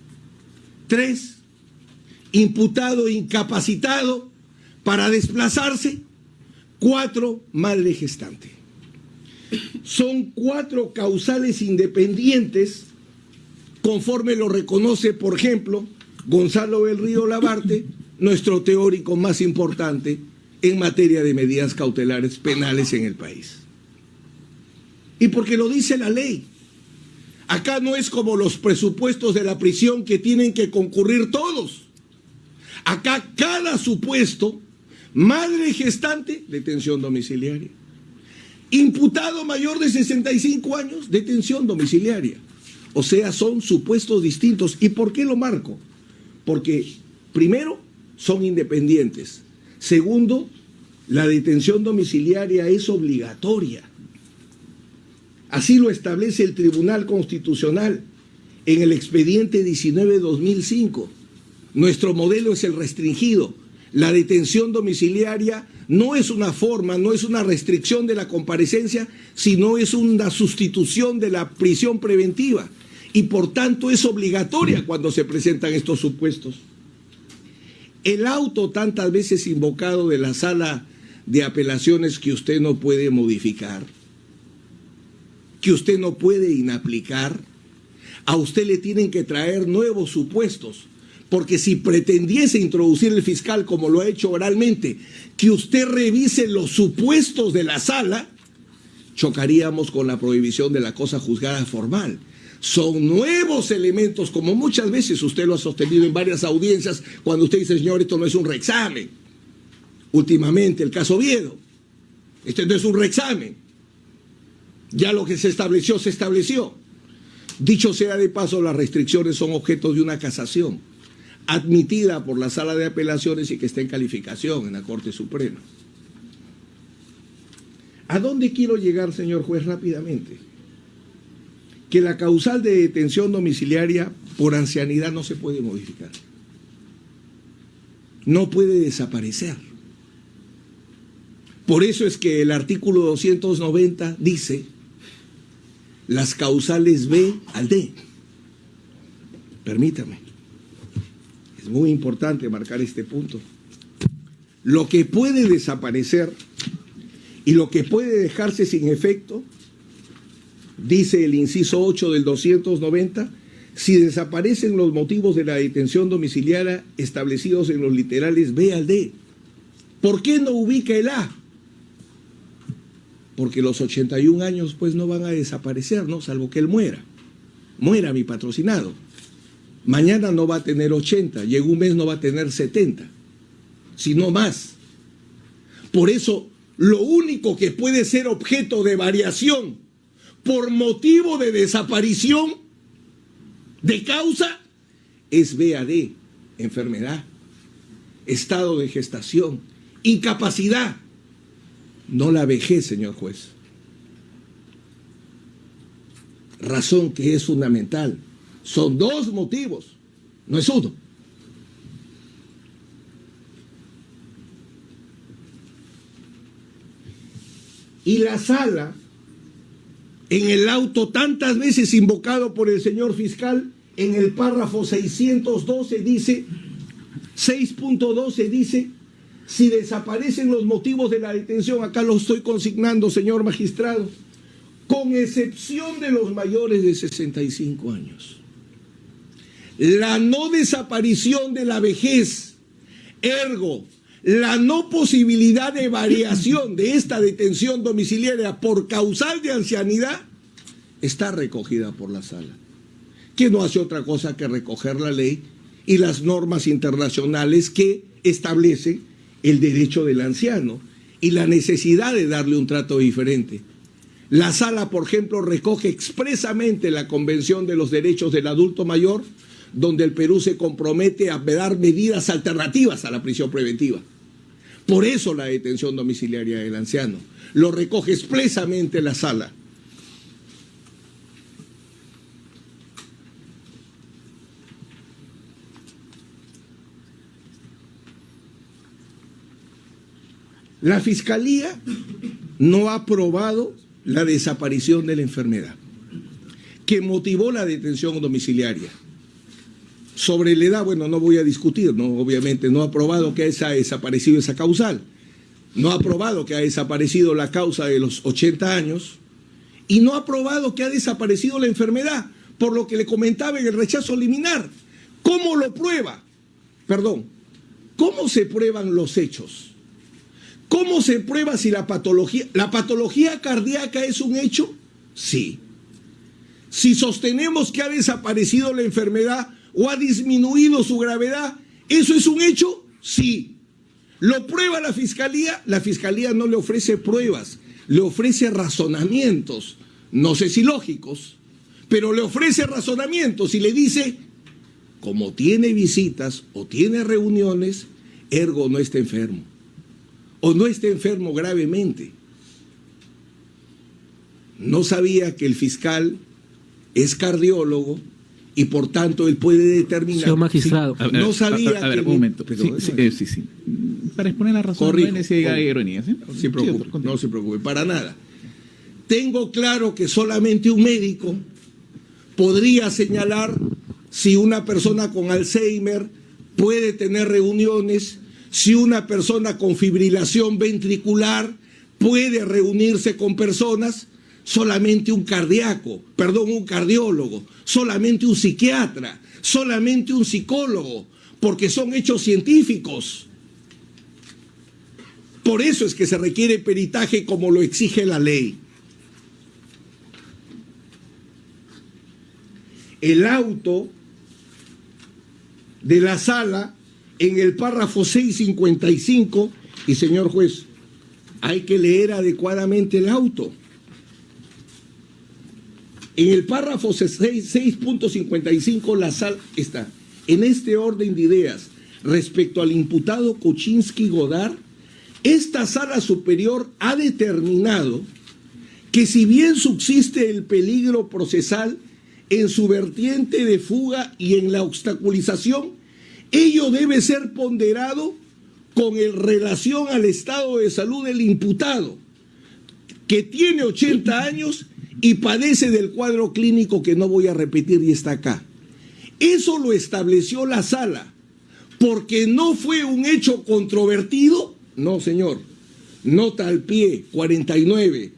3, imputado incapacitado para desplazarse. 4, madre gestante. Son 4 causales independientes, conforme lo reconoce, por ejemplo, Gonzalo del Río Labarte, nuestro teórico más importante en materia de medidas cautelares penales en el país. Y porque lo dice la ley. Acá no es como los presupuestos de la prisión que tienen que concurrir todos. Acá cada supuesto, madre gestante, detención domiciliaria. Imputado mayor de 65 años, detención domiciliaria. O sea, son supuestos distintos. ¿Y por qué lo marco? Porque, primero, son independientes. Segundo, la detención domiciliaria es obligatoria. Así lo establece el Tribunal Constitucional en el expediente 19-2005. Nuestro modelo es el restringido. La detención domiciliaria no es una forma, no es una restricción de la comparecencia, sino es una sustitución de la prisión preventiva. Y por tanto es obligatoria cuando se presentan estos supuestos. El auto tantas veces invocado de la sala de apelaciones que usted no puede modificar, que usted no puede inaplicar, A usted le tienen que traer nuevos supuestos, porque si pretendiese introducir el fiscal, como lo ha hecho oralmente, que usted revise los supuestos de la sala, chocaríamos con la prohibición de la cosa juzgada formal. Son nuevos elementos, como muchas veces usted lo ha sostenido en varias audiencias, cuando usted dice, señor, esto no es un reexamen. Últimamente, el caso Oviedo, este no es un reexamen. Ya lo que se estableció, se estableció. Dicho sea de paso, las restricciones son objeto de una casación, admitida por la Sala de Apelaciones y que está en calificación en la Corte Suprema. ¿A dónde quiero llegar, señor juez, rápidamente? Que la causal de detención domiciliaria por ancianidad no se puede modificar. No puede desaparecer. Por eso es que el artículo 290 dice las causales B al D. Permítame. Es muy importante marcar este punto. Lo que puede desaparecer y lo que puede dejarse sin efecto, dice el inciso 8 del 290, si desaparecen los motivos de la detención domiciliaria establecidos en los literales B al D. ¿Por qué no ubica el A? Porque los 81 años pues no van a desaparecer, ¿no? Salvo que él muera. Muera mi patrocinado. Mañana no va a tener 80, y en un mes no va a tener 70, sino más. Por eso, lo único que puede ser objeto de variación por motivo de desaparición de causa es BAD, enfermedad, estado de gestación, incapacidad, no la vejez, señor juez. Razón que es fundamental. Son dos motivos, no es uno. Y la sala, en el auto tantas veces invocado por el señor fiscal, en el párrafo 612 dice, 6.12 dice, si desaparecen los motivos de la detención, acá lo estoy consignando, señor magistrado, con excepción de los mayores de 65 años. La no desaparición de la vejez, ergo, la no posibilidad de variación de esta detención domiciliaria por causal de ancianidad está recogida por la sala, que no hace otra cosa que recoger la ley y las normas internacionales que establecen el derecho del anciano y la necesidad de darle un trato diferente. La sala, por ejemplo, recoge expresamente la Convención de los Derechos del Adulto Mayor, donde el Perú se compromete a dar medidas alternativas a la prisión preventiva. Por eso la detención domiciliaria del anciano lo recoge expresamente la sala. La Fiscalía no ha aprobado la desaparición de la enfermedad que motivó la detención domiciliaria. Sobre la edad, bueno, no voy a discutir, ¿no? Obviamente no ha probado que haya desaparecido esa causal, no ha probado que ha desaparecido la causa de los 80 años y no ha probado que ha desaparecido la enfermedad, por lo que le comentaba en el rechazo liminar. ¿Cómo lo prueba? Perdón, ¿cómo se prueban los hechos? ¿Cómo se prueba si la patología cardíaca es un hecho? Sí. Si sostenemos que ha desaparecido la enfermedad o ha disminuido su gravedad, ¿eso es un hecho? Sí. ¿Lo prueba la Fiscalía? La Fiscalía no le ofrece pruebas, le ofrece razonamientos, no sé si lógicos, pero le ofrece razonamientos y le dice, como tiene visitas o tiene reuniones, ergo no está enfermo, o no está enfermo gravemente. No sabía que el fiscal es cardiólogo y por tanto él puede determinar. Señor magistrado. Sí, no sabía a ver, que... un momento. Perdón, Sí. Para exponer la razón, corrijo, no hay necesidad de ironía. ¿Sí? No se preocupe, para nada. Tengo claro que solamente un médico podría señalar si una persona con Alzheimer puede tener reuniones, si una persona con fibrilación ventricular puede reunirse con personas. solamente un cardiólogo, solamente un psiquiatra, solamente un psicólogo, porque son hechos científicos. Por eso es que se requiere peritaje como lo exige la ley. El auto de la sala en el párrafo 655, y señor juez, hay que leer adecuadamente el auto. En el párrafo 6.55 la sala está, en este orden de ideas, respecto al imputado Kuczynski Godard, esta sala superior ha determinado que si bien subsiste el peligro procesal en su vertiente de fuga y en la obstaculización, ello debe ser ponderado con relación al estado de salud del imputado, que tiene 80 años y padece del cuadro clínico que no voy a repetir y está acá. Eso lo estableció la sala, porque no fue un hecho controvertido. No, señor. Nota al pie, 49.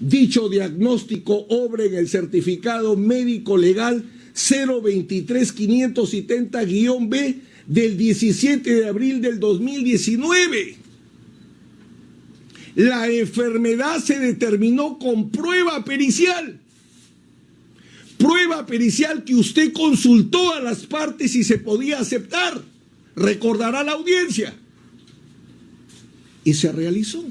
Dicho diagnóstico obra en el certificado médico legal 023-570-B del 17 de abril del 2019. La enfermedad se determinó con prueba pericial. Prueba pericial que usted consultó a las partes si se podía aceptar. Recordará la audiencia. Y se realizó.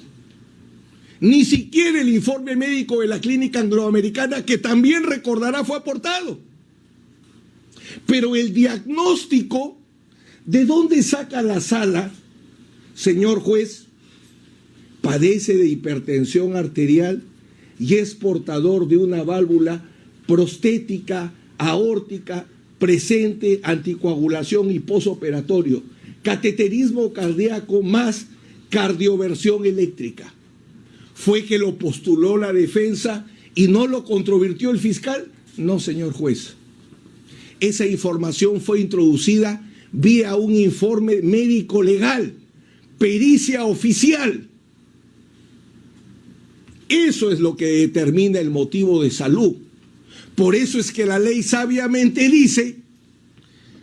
Ni siquiera el informe médico de la Clínica Angloamericana, que también recordará, fue aportado. Pero el diagnóstico, ¿de dónde saca la sala, señor juez? Padece de hipertensión arterial y es portador de una válvula prostética, aórtica, presente, anticoagulación y posoperatorio, cateterismo cardíaco más cardioversión eléctrica. ¿Fue que lo postuló la defensa y no lo controvirtió el fiscal? No, señor juez. Esa información fue introducida vía un informe médico legal, pericia oficial. Eso es lo que determina el motivo de salud. Por eso es que la ley sabiamente dice,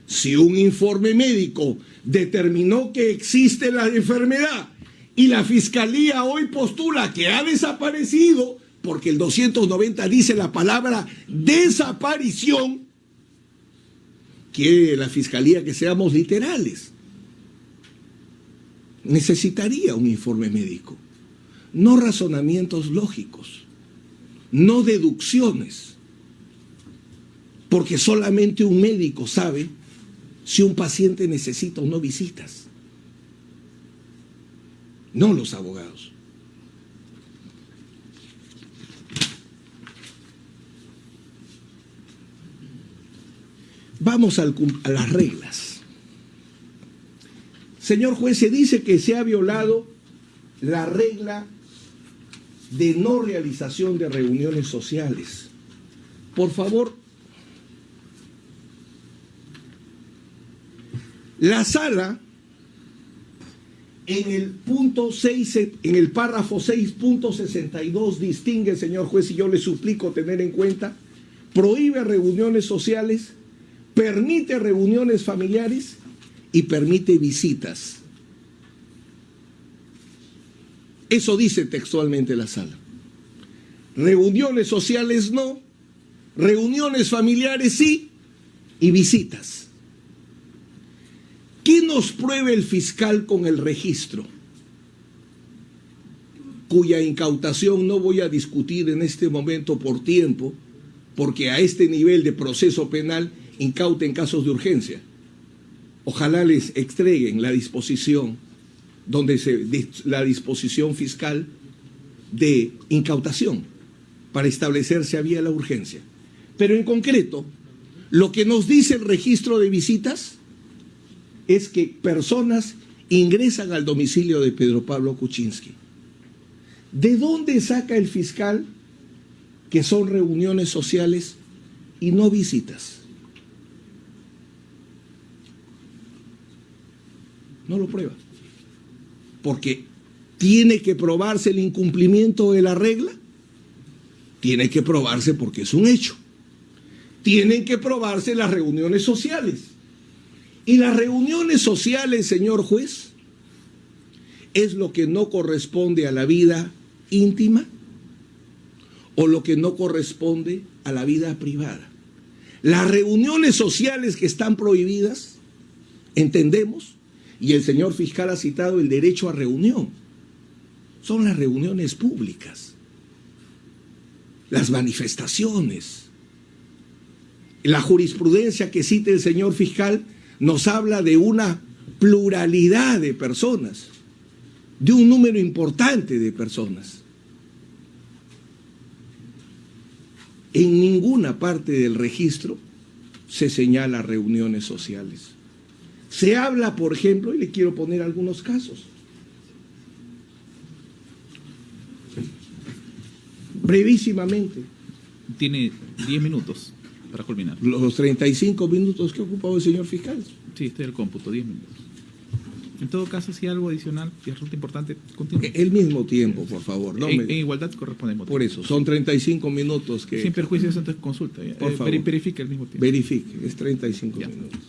si un informe médico determinó que existe la enfermedad y la fiscalía hoy postula que ha desaparecido, porque el 290 dice la palabra desaparición, quiere la fiscalía que seamos literales. Necesitaría un informe médico, no razonamientos lógicos, no deducciones, porque solamente un médico sabe si un paciente necesita o no visitas, no los abogados. Vamos a las reglas. Señor juez, se dice que se ha violado la regla de no realización de reuniones sociales. Por favor, la sala, en el punto 6, en el párrafo 6.62 distingue, señor juez, y yo le suplico tener en cuenta, prohíbe reuniones sociales, permite reuniones familiares y permite visitas. Eso dice textualmente la sala. Reuniones sociales no, reuniones familiares sí y visitas. ¿Qué nos prueba el fiscal con el registro? Cuya incautación no voy a discutir en este momento por tiempo, porque a este nivel de proceso penal incauten casos de urgencia. Ojalá les entreguen la disposición, la disposición fiscal de incautación para establecer si había la urgencia. Pero en concreto, lo que nos dice el registro de visitas es que personas ingresan al domicilio de Pedro Pablo Kuczynski. ¿De dónde saca el fiscal que son reuniones sociales y no visitas? No lo prueba. Porque tiene que probarse el incumplimiento de la regla. Tiene que probarse porque es un hecho. Tienen que probarse las reuniones sociales. Y las reuniones sociales, señor juez, es lo que no corresponde a la vida íntima o lo que no corresponde a la vida privada. Las reuniones sociales que están prohibidas, entendemos, y el señor fiscal ha citado el derecho a reunión, son las reuniones públicas, las manifestaciones. La jurisprudencia que cita el señor fiscal nos habla de una pluralidad de personas, de un número importante de personas. En ninguna parte del registro se señala reuniones sociales. Se habla, por ejemplo, y le quiero poner algunos casos. Brevísimamente. Tiene 10 minutos para culminar. Los 35 minutos que ha ocupado el señor fiscal. Sí, estoy al cómputo, 10 minutos. En todo caso, si hay algo adicional que resulta importante, continúe. El mismo tiempo, por favor. No en igualdad correspondemos. Por eso, son 35 minutos que... Sin perjuicio, eso entonces consulta. Por favor. Verifique al mismo tiempo. Verifique, es 35 Ya. minutos.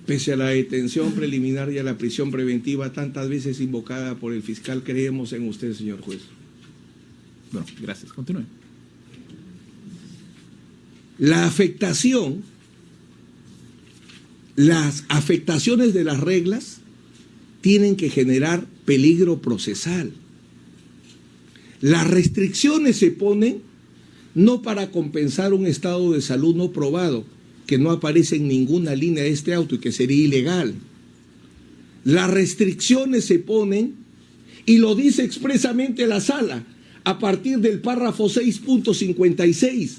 Pese a la detención preliminar y a la prisión preventiva tantas veces invocada por el fiscal, creemos en usted, señor juez. Bueno, gracias. Continúe. La afectación, las afectaciones de las reglas tienen que generar peligro procesal. Las restricciones se ponen no para compensar un estado de salud no probado, que no aparece en ninguna línea de este auto y que sería ilegal. Las restricciones se ponen, y lo dice expresamente la sala, a partir del párrafo 6.56,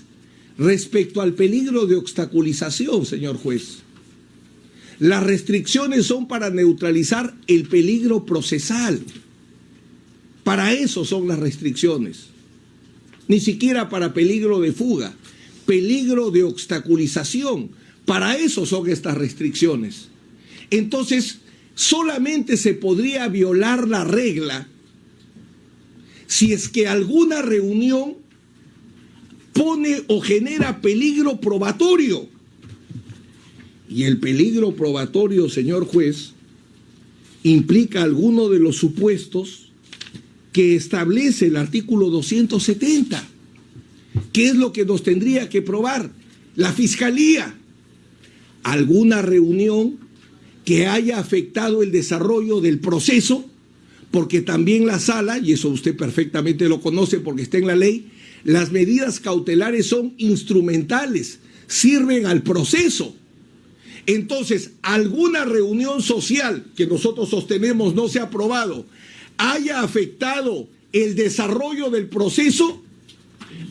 respecto al peligro de obstaculización, señor juez. Las restricciones son para neutralizar el peligro procesal. Para eso son las restricciones. Ni siquiera para peligro de fuga. Peligro de obstaculización. Para eso son estas restricciones. Entonces, solamente se podría violar la regla si es que alguna reunión pone o genera peligro probatorio. Y el peligro probatorio, señor juez, implica alguno de los supuestos que establece el artículo 270. ¿Qué es lo que nos tendría que probar la Fiscalía? Alguna reunión que haya afectado el desarrollo del proceso, porque también la sala, y eso usted perfectamente lo conoce porque está en la ley, las medidas cautelares son instrumentales, sirven al proceso. Entonces, alguna reunión social que nosotros sostenemos no se ha aprobado, haya afectado el desarrollo del proceso,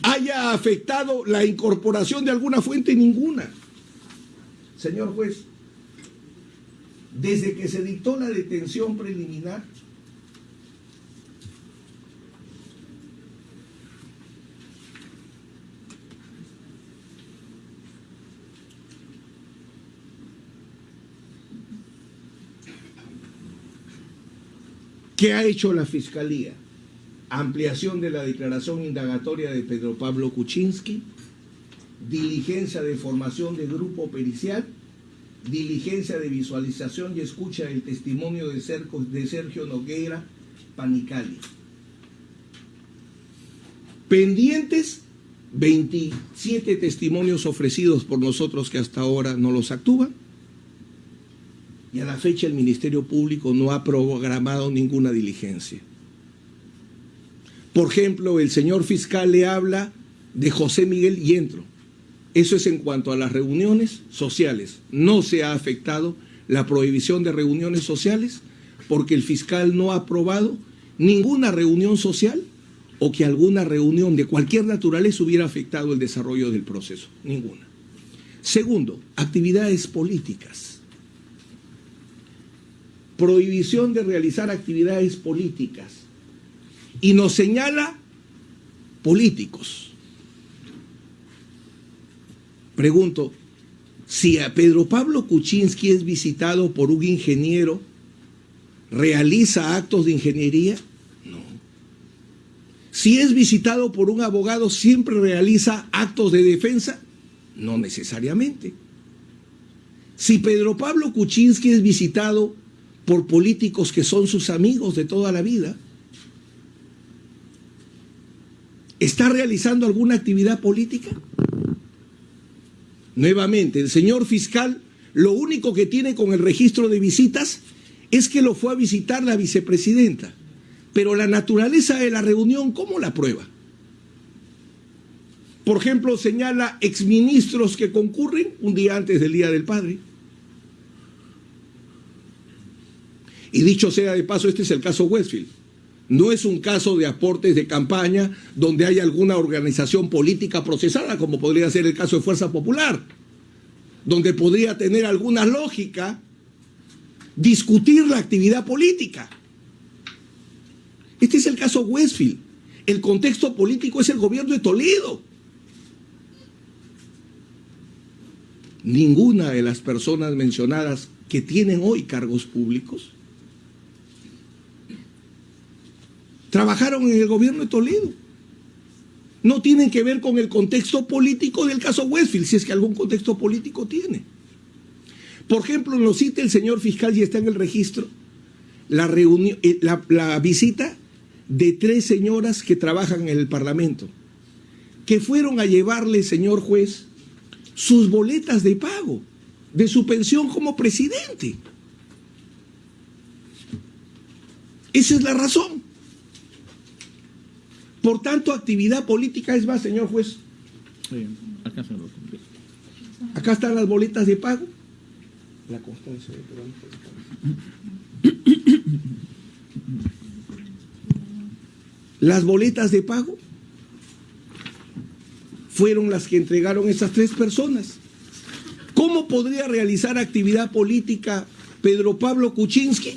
haya afectado la incorporación de alguna fuente, ninguna. Señor juez, desde que se dictó la detención preliminar, ¿qué ha hecho la Fiscalía? Ampliación de la declaración indagatoria de Pedro Pablo Kuczynski, diligencia de formación de grupo pericial, diligencia de visualización y escucha del testimonio de Sergio Nogueira Panicali. Pendientes, 27 testimonios ofrecidos por nosotros que hasta ahora no los actúan. Y a la fecha el Ministerio Público no ha programado ninguna diligencia. Por ejemplo, el señor fiscal le habla de José Miguel Yentro. Eso es en cuanto a las reuniones sociales. No se ha afectado la prohibición de reuniones sociales porque el fiscal no ha aprobado ninguna reunión social o que alguna reunión de cualquier naturaleza hubiera afectado el desarrollo del proceso. Ninguna. Segundo, actividades políticas. Prohibición de realizar actividades políticas. Y nos señala políticos. Pregunto, si a Pedro Pablo Kuczynski es visitado por un ingeniero, ¿realiza actos de ingeniería? No. Si es visitado por un abogado, ¿siempre realiza actos de defensa? No necesariamente. Si Pedro Pablo Kuczynski es visitado por políticos que son sus amigos de toda la vida, ¿está realizando alguna actividad política? Nuevamente, el señor fiscal lo único que tiene con el registro de visitas es que lo fue a visitar la vicepresidenta. Pero la naturaleza de la reunión, ¿cómo la prueba? Por ejemplo, señala exministros que concurren un día antes del Día del Padre. Y dicho sea de paso, este es el caso Westfield. No es un caso de aportes de campaña donde hay alguna organización política procesada, como podría ser el caso de Fuerza Popular, donde podría tener alguna lógica discutir la actividad política. Este es el caso Westfield. El contexto político es el gobierno de Toledo. Ninguna de las personas mencionadas que tienen hoy cargos públicos trabajaron en el gobierno de Toledo. No tienen que ver con el contexto político del caso Westfield, si es que algún contexto político tiene. Por ejemplo, nos cita el señor fiscal y está en el registro la visita de 3 señoras que trabajan en el Parlamento, que fueron a llevarle, señor juez, sus boletas de pago de su pensión como presidente. Esa es la razón. Por tanto, actividad política es más, señor juez. Acá están las boletas de pago. La constancia de las boletas de pago fueron las que entregaron esas 3 personas. ¿Cómo podría realizar actividad política Pedro Pablo Kuczynski?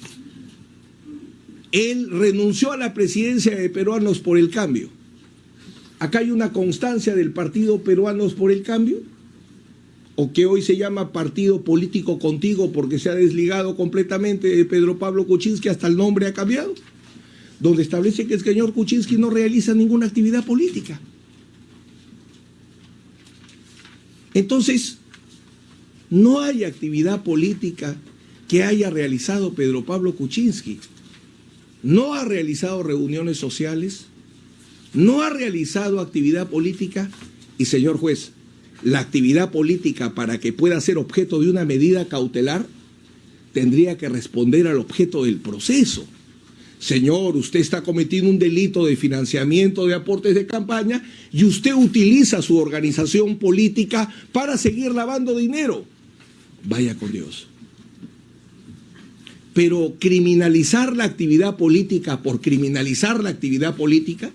Él renunció a la presidencia de Peruanos por el Cambio. Acá hay una constancia del partido Peruanos por el Cambio, o que hoy se llama Partido Político Contigo porque se ha desligado completamente de Pedro Pablo Kuczynski, hasta el nombre ha cambiado, donde establece que el señor Kuczynski no realiza ninguna actividad política. Entonces, no hay actividad política que haya realizado Pedro Pablo Kuczynski. No ha realizado reuniones sociales, no ha realizado actividad política y, señor juez, la actividad política para que pueda ser objeto de una medida cautelar tendría que responder al objeto del proceso. Señor, usted está cometiendo un delito de financiamiento de aportes de campaña y usted utiliza su organización política para seguir lavando dinero. Vaya con Dios. Pero criminalizar la actividad política por criminalizar la actividad política,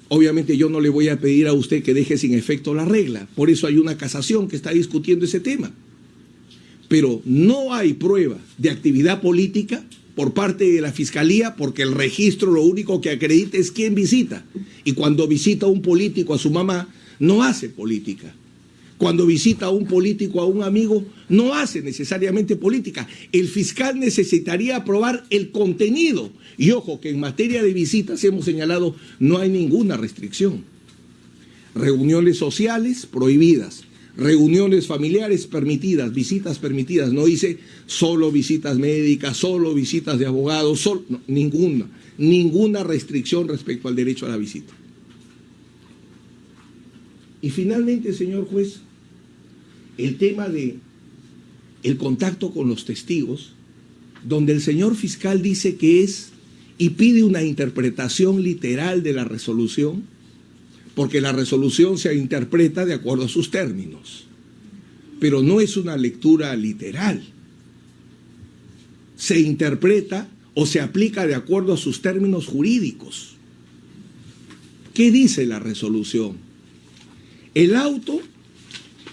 obviamente yo no le voy a pedir a usted que deje sin efecto la regla. Por eso hay una casación que está discutiendo ese tema. Pero no hay prueba de actividad política por parte de la Fiscalía, porque el registro lo único que acredita es quién visita. Y cuando visita un político a su mamá, no hace política. Cuando visita a un político a un amigo, no hace necesariamente política. El fiscal necesitaría probar el contenido. Y ojo, que en materia de visitas hemos señalado, no hay ninguna restricción. Reuniones sociales prohibidas. Reuniones familiares permitidas, visitas permitidas. No dice solo visitas médicas, solo visitas de abogados, no, ninguna restricción respecto al derecho a la visita. Y finalmente, señor juez, el tema de el contacto con los testigos, donde el señor fiscal dice que es y pide una interpretación literal de la resolución, porque la resolución se interpreta de acuerdo a sus términos, pero no es una lectura literal. Se interpreta o se aplica de acuerdo a sus términos jurídicos. ¿Qué dice la resolución? El auto,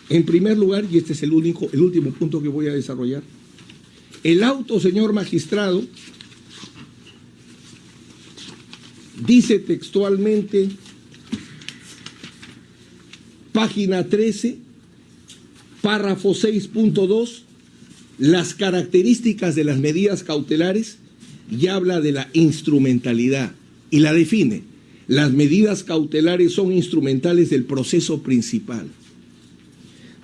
en primer lugar, y este es el último punto que voy a desarrollar, el auto, señor magistrado, dice textualmente, página 13, párrafo 6.2, las características de las medidas cautelares, y habla de la instrumentalidad y la define. Las medidas cautelares son instrumentales del proceso principal.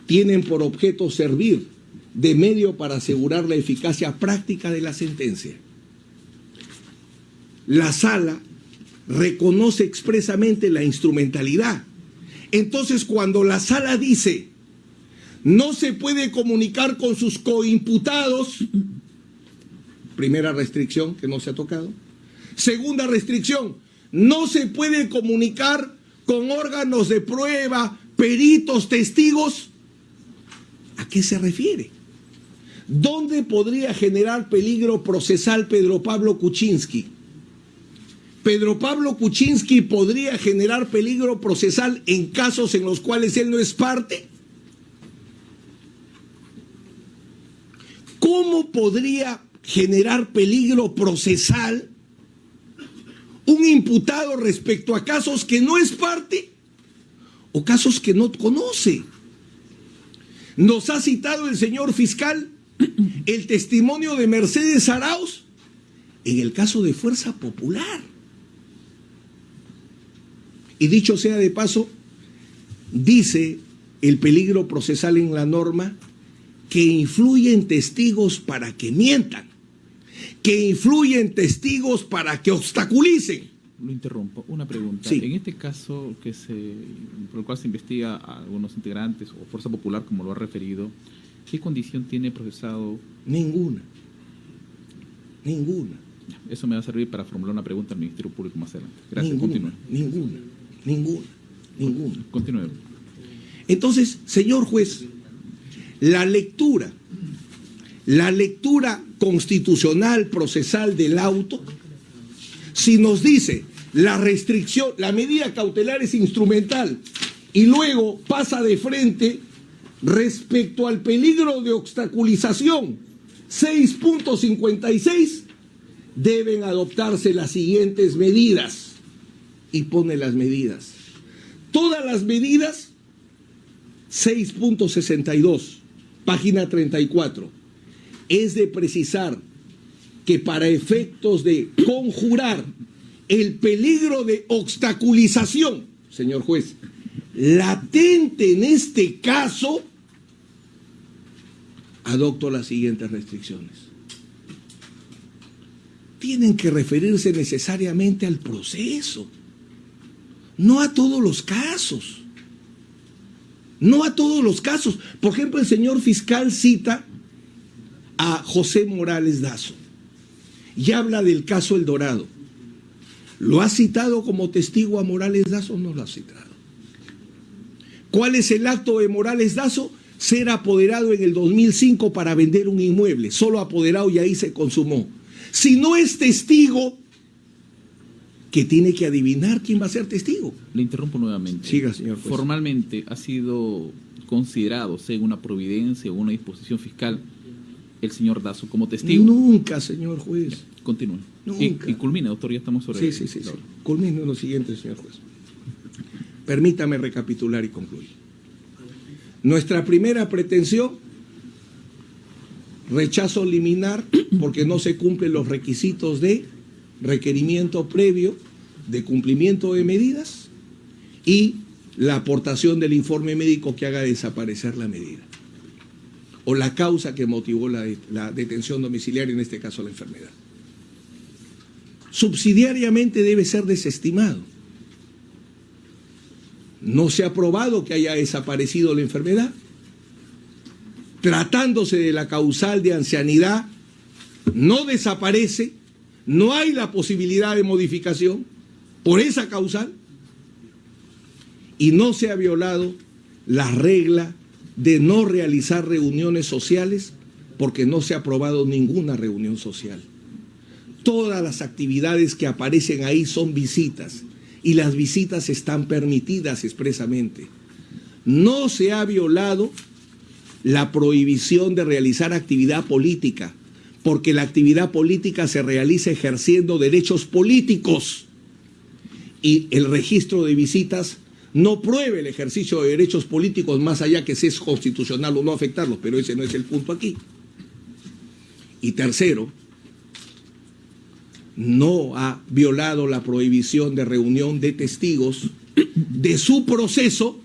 Tienen por objeto servir de medio para asegurar la eficacia práctica de la sentencia. La sala reconoce expresamente la instrumentalidad. Entonces, cuando la sala dice no se puede comunicar con sus coimputados, primera restricción que no se ha tocado. Segunda restricción, no se puede comunicar con órganos de prueba, peritos, testigos. ¿A qué se refiere? ¿Dónde podría generar peligro procesal Pedro Pablo Kuczynski? Pedro Pablo Kuczynski podría generar peligro procesal en casos en los cuales él no es parte. ¿Cómo podría generar peligro procesal un imputado respecto a casos que no es parte o casos que no conoce? Nos ha citado el señor fiscal el testimonio de Mercedes Arauz en el caso de Fuerza Popular. Y dicho sea de paso, dice el peligro procesal en la norma que influyen testigos para que mientan, que influyen testigos para que obstaculicen. Lo interrumpo. Una pregunta. Sí. En este caso por el cual se investiga a algunos integrantes o Fuerza Popular, como lo ha referido, ¿qué condición tiene procesado? Ninguna. Ninguna. Eso me va a servir para formular una pregunta al Ministerio Público más adelante. Gracias. Ninguna. Continúe. Ninguna. Continúe. Entonces, señor juez, la lectura constitucional procesal del auto, si nos dice la restricción, la medida cautelar es instrumental y luego pasa de frente respecto al peligro de obstaculización 6.56, deben adoptarse las siguientes medidas y pone las medidas. Todas las medidas, 6.62, página 34, es de precisar que para efectos de conjurar el peligro de obstaculización, señor juez, latente en este caso, adopto las siguientes restricciones. Tienen que referirse necesariamente al proceso, no a todos los casos. No a todos los casos. Por ejemplo, el señor fiscal cita a José Morales Dazo y habla del caso El Dorado. ¿Lo ha citado como testigo a Morales Dazo o no lo ha citado? ¿Cuál es el acto de Morales Dazo? Ser apoderado en el 2005 para vender un inmueble. Solo apoderado y ahí se consumó. Si no es testigo, que tiene que adivinar quién va a ser testigo. Le interrumpo nuevamente. Siga, señor juez. Formalmente ha sido considerado, según una providencia o una disposición fiscal, el señor Dazo como testigo. Nunca, señor juez. Continúe. Nunca. Y culmina, doctor, ya estamos sobre... Sí. Culmino en lo siguiente, señor juez. Permítame recapitular y concluir. Nuestra primera pretensión, rechazo liminar porque no se cumplen los requisitos de requerimiento previo de cumplimiento de medidas y la aportación del informe médico que haga desaparecer la medida o la causa que motivó la detención domiciliaria, en este caso la enfermedad. Subsidiariamente debe ser desestimado. No se ha probado que haya desaparecido la enfermedad. Tratándose de la causal de ancianidad, no desaparece, no hay la posibilidad de modificación por esa causal y no se ha violado la regla de no realizar reuniones sociales porque no se ha aprobado ninguna reunión social. Todas las actividades que aparecen ahí son visitas y las visitas están permitidas expresamente. No se ha violado la prohibición de realizar actividad política, porque la actividad política se realiza ejerciendo derechos políticos y el registro de visitas no pruebe el ejercicio de derechos políticos más allá que si es constitucional o no afectarlos, pero ese no es el punto aquí. Y tercero, no ha violado la prohibición de reunión de testigos de su proceso,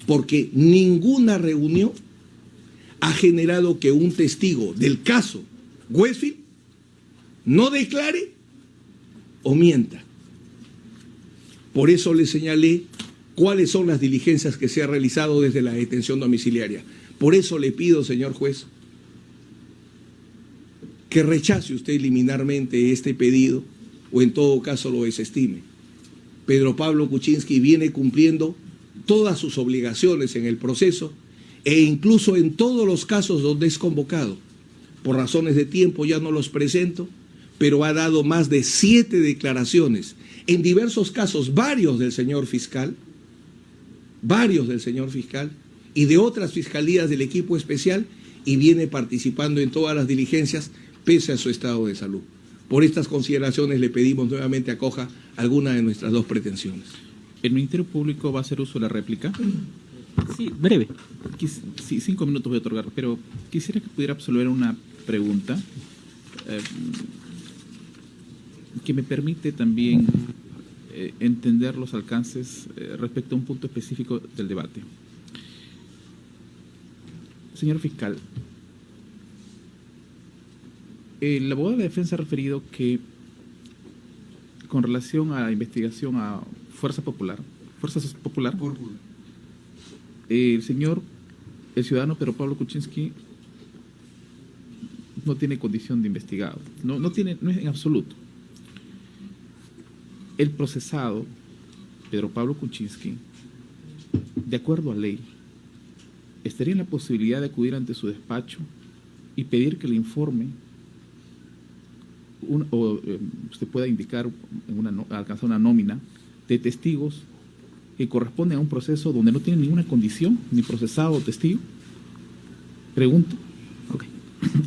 porque ninguna reunión ha generado que un testigo del caso Westfield no declare o mienta. Por eso le señalé cuáles son las diligencias que se han realizado desde la detención domiciliaria. Por eso le pido, señor juez, que rechace usted liminarmente este pedido o en todo caso lo desestime. Pedro Pablo Kuczynski viene cumpliendo todas sus obligaciones en el proceso e incluso en todos los casos donde es convocado. Por razones de tiempo ya no los presento, pero ha dado más de 7 declaraciones, en diversos casos, varios del señor fiscal y de otras fiscalías del equipo especial, y viene participando en todas las diligencias pese a su estado de salud. Por estas consideraciones le pedimos nuevamente acoja alguna de nuestras 2 pretensiones. ¿El Ministerio Público va a hacer uso de la réplica? Sí, breve. Sí, 5 minutos voy a otorgar, pero quisiera que pudiera absolver una pregunta que me permite también entender los alcances respecto a un punto específico del debate. Señor fiscal, el abogado de la defensa ha referido que con relación a la investigación a Fuerza Popular, el ciudadano Pedro Pablo Kuczynski no tiene condición de investigado, no es en absoluto. El procesado, Pedro Pablo Kuczynski, de acuerdo a ley, estaría en la posibilidad de acudir ante su despacho y pedir que le informe usted pueda indicar, alcanzar una nómina de testigos que corresponden a un proceso donde no tiene ninguna condición, ni procesado o testigo. Pregunto. Okay.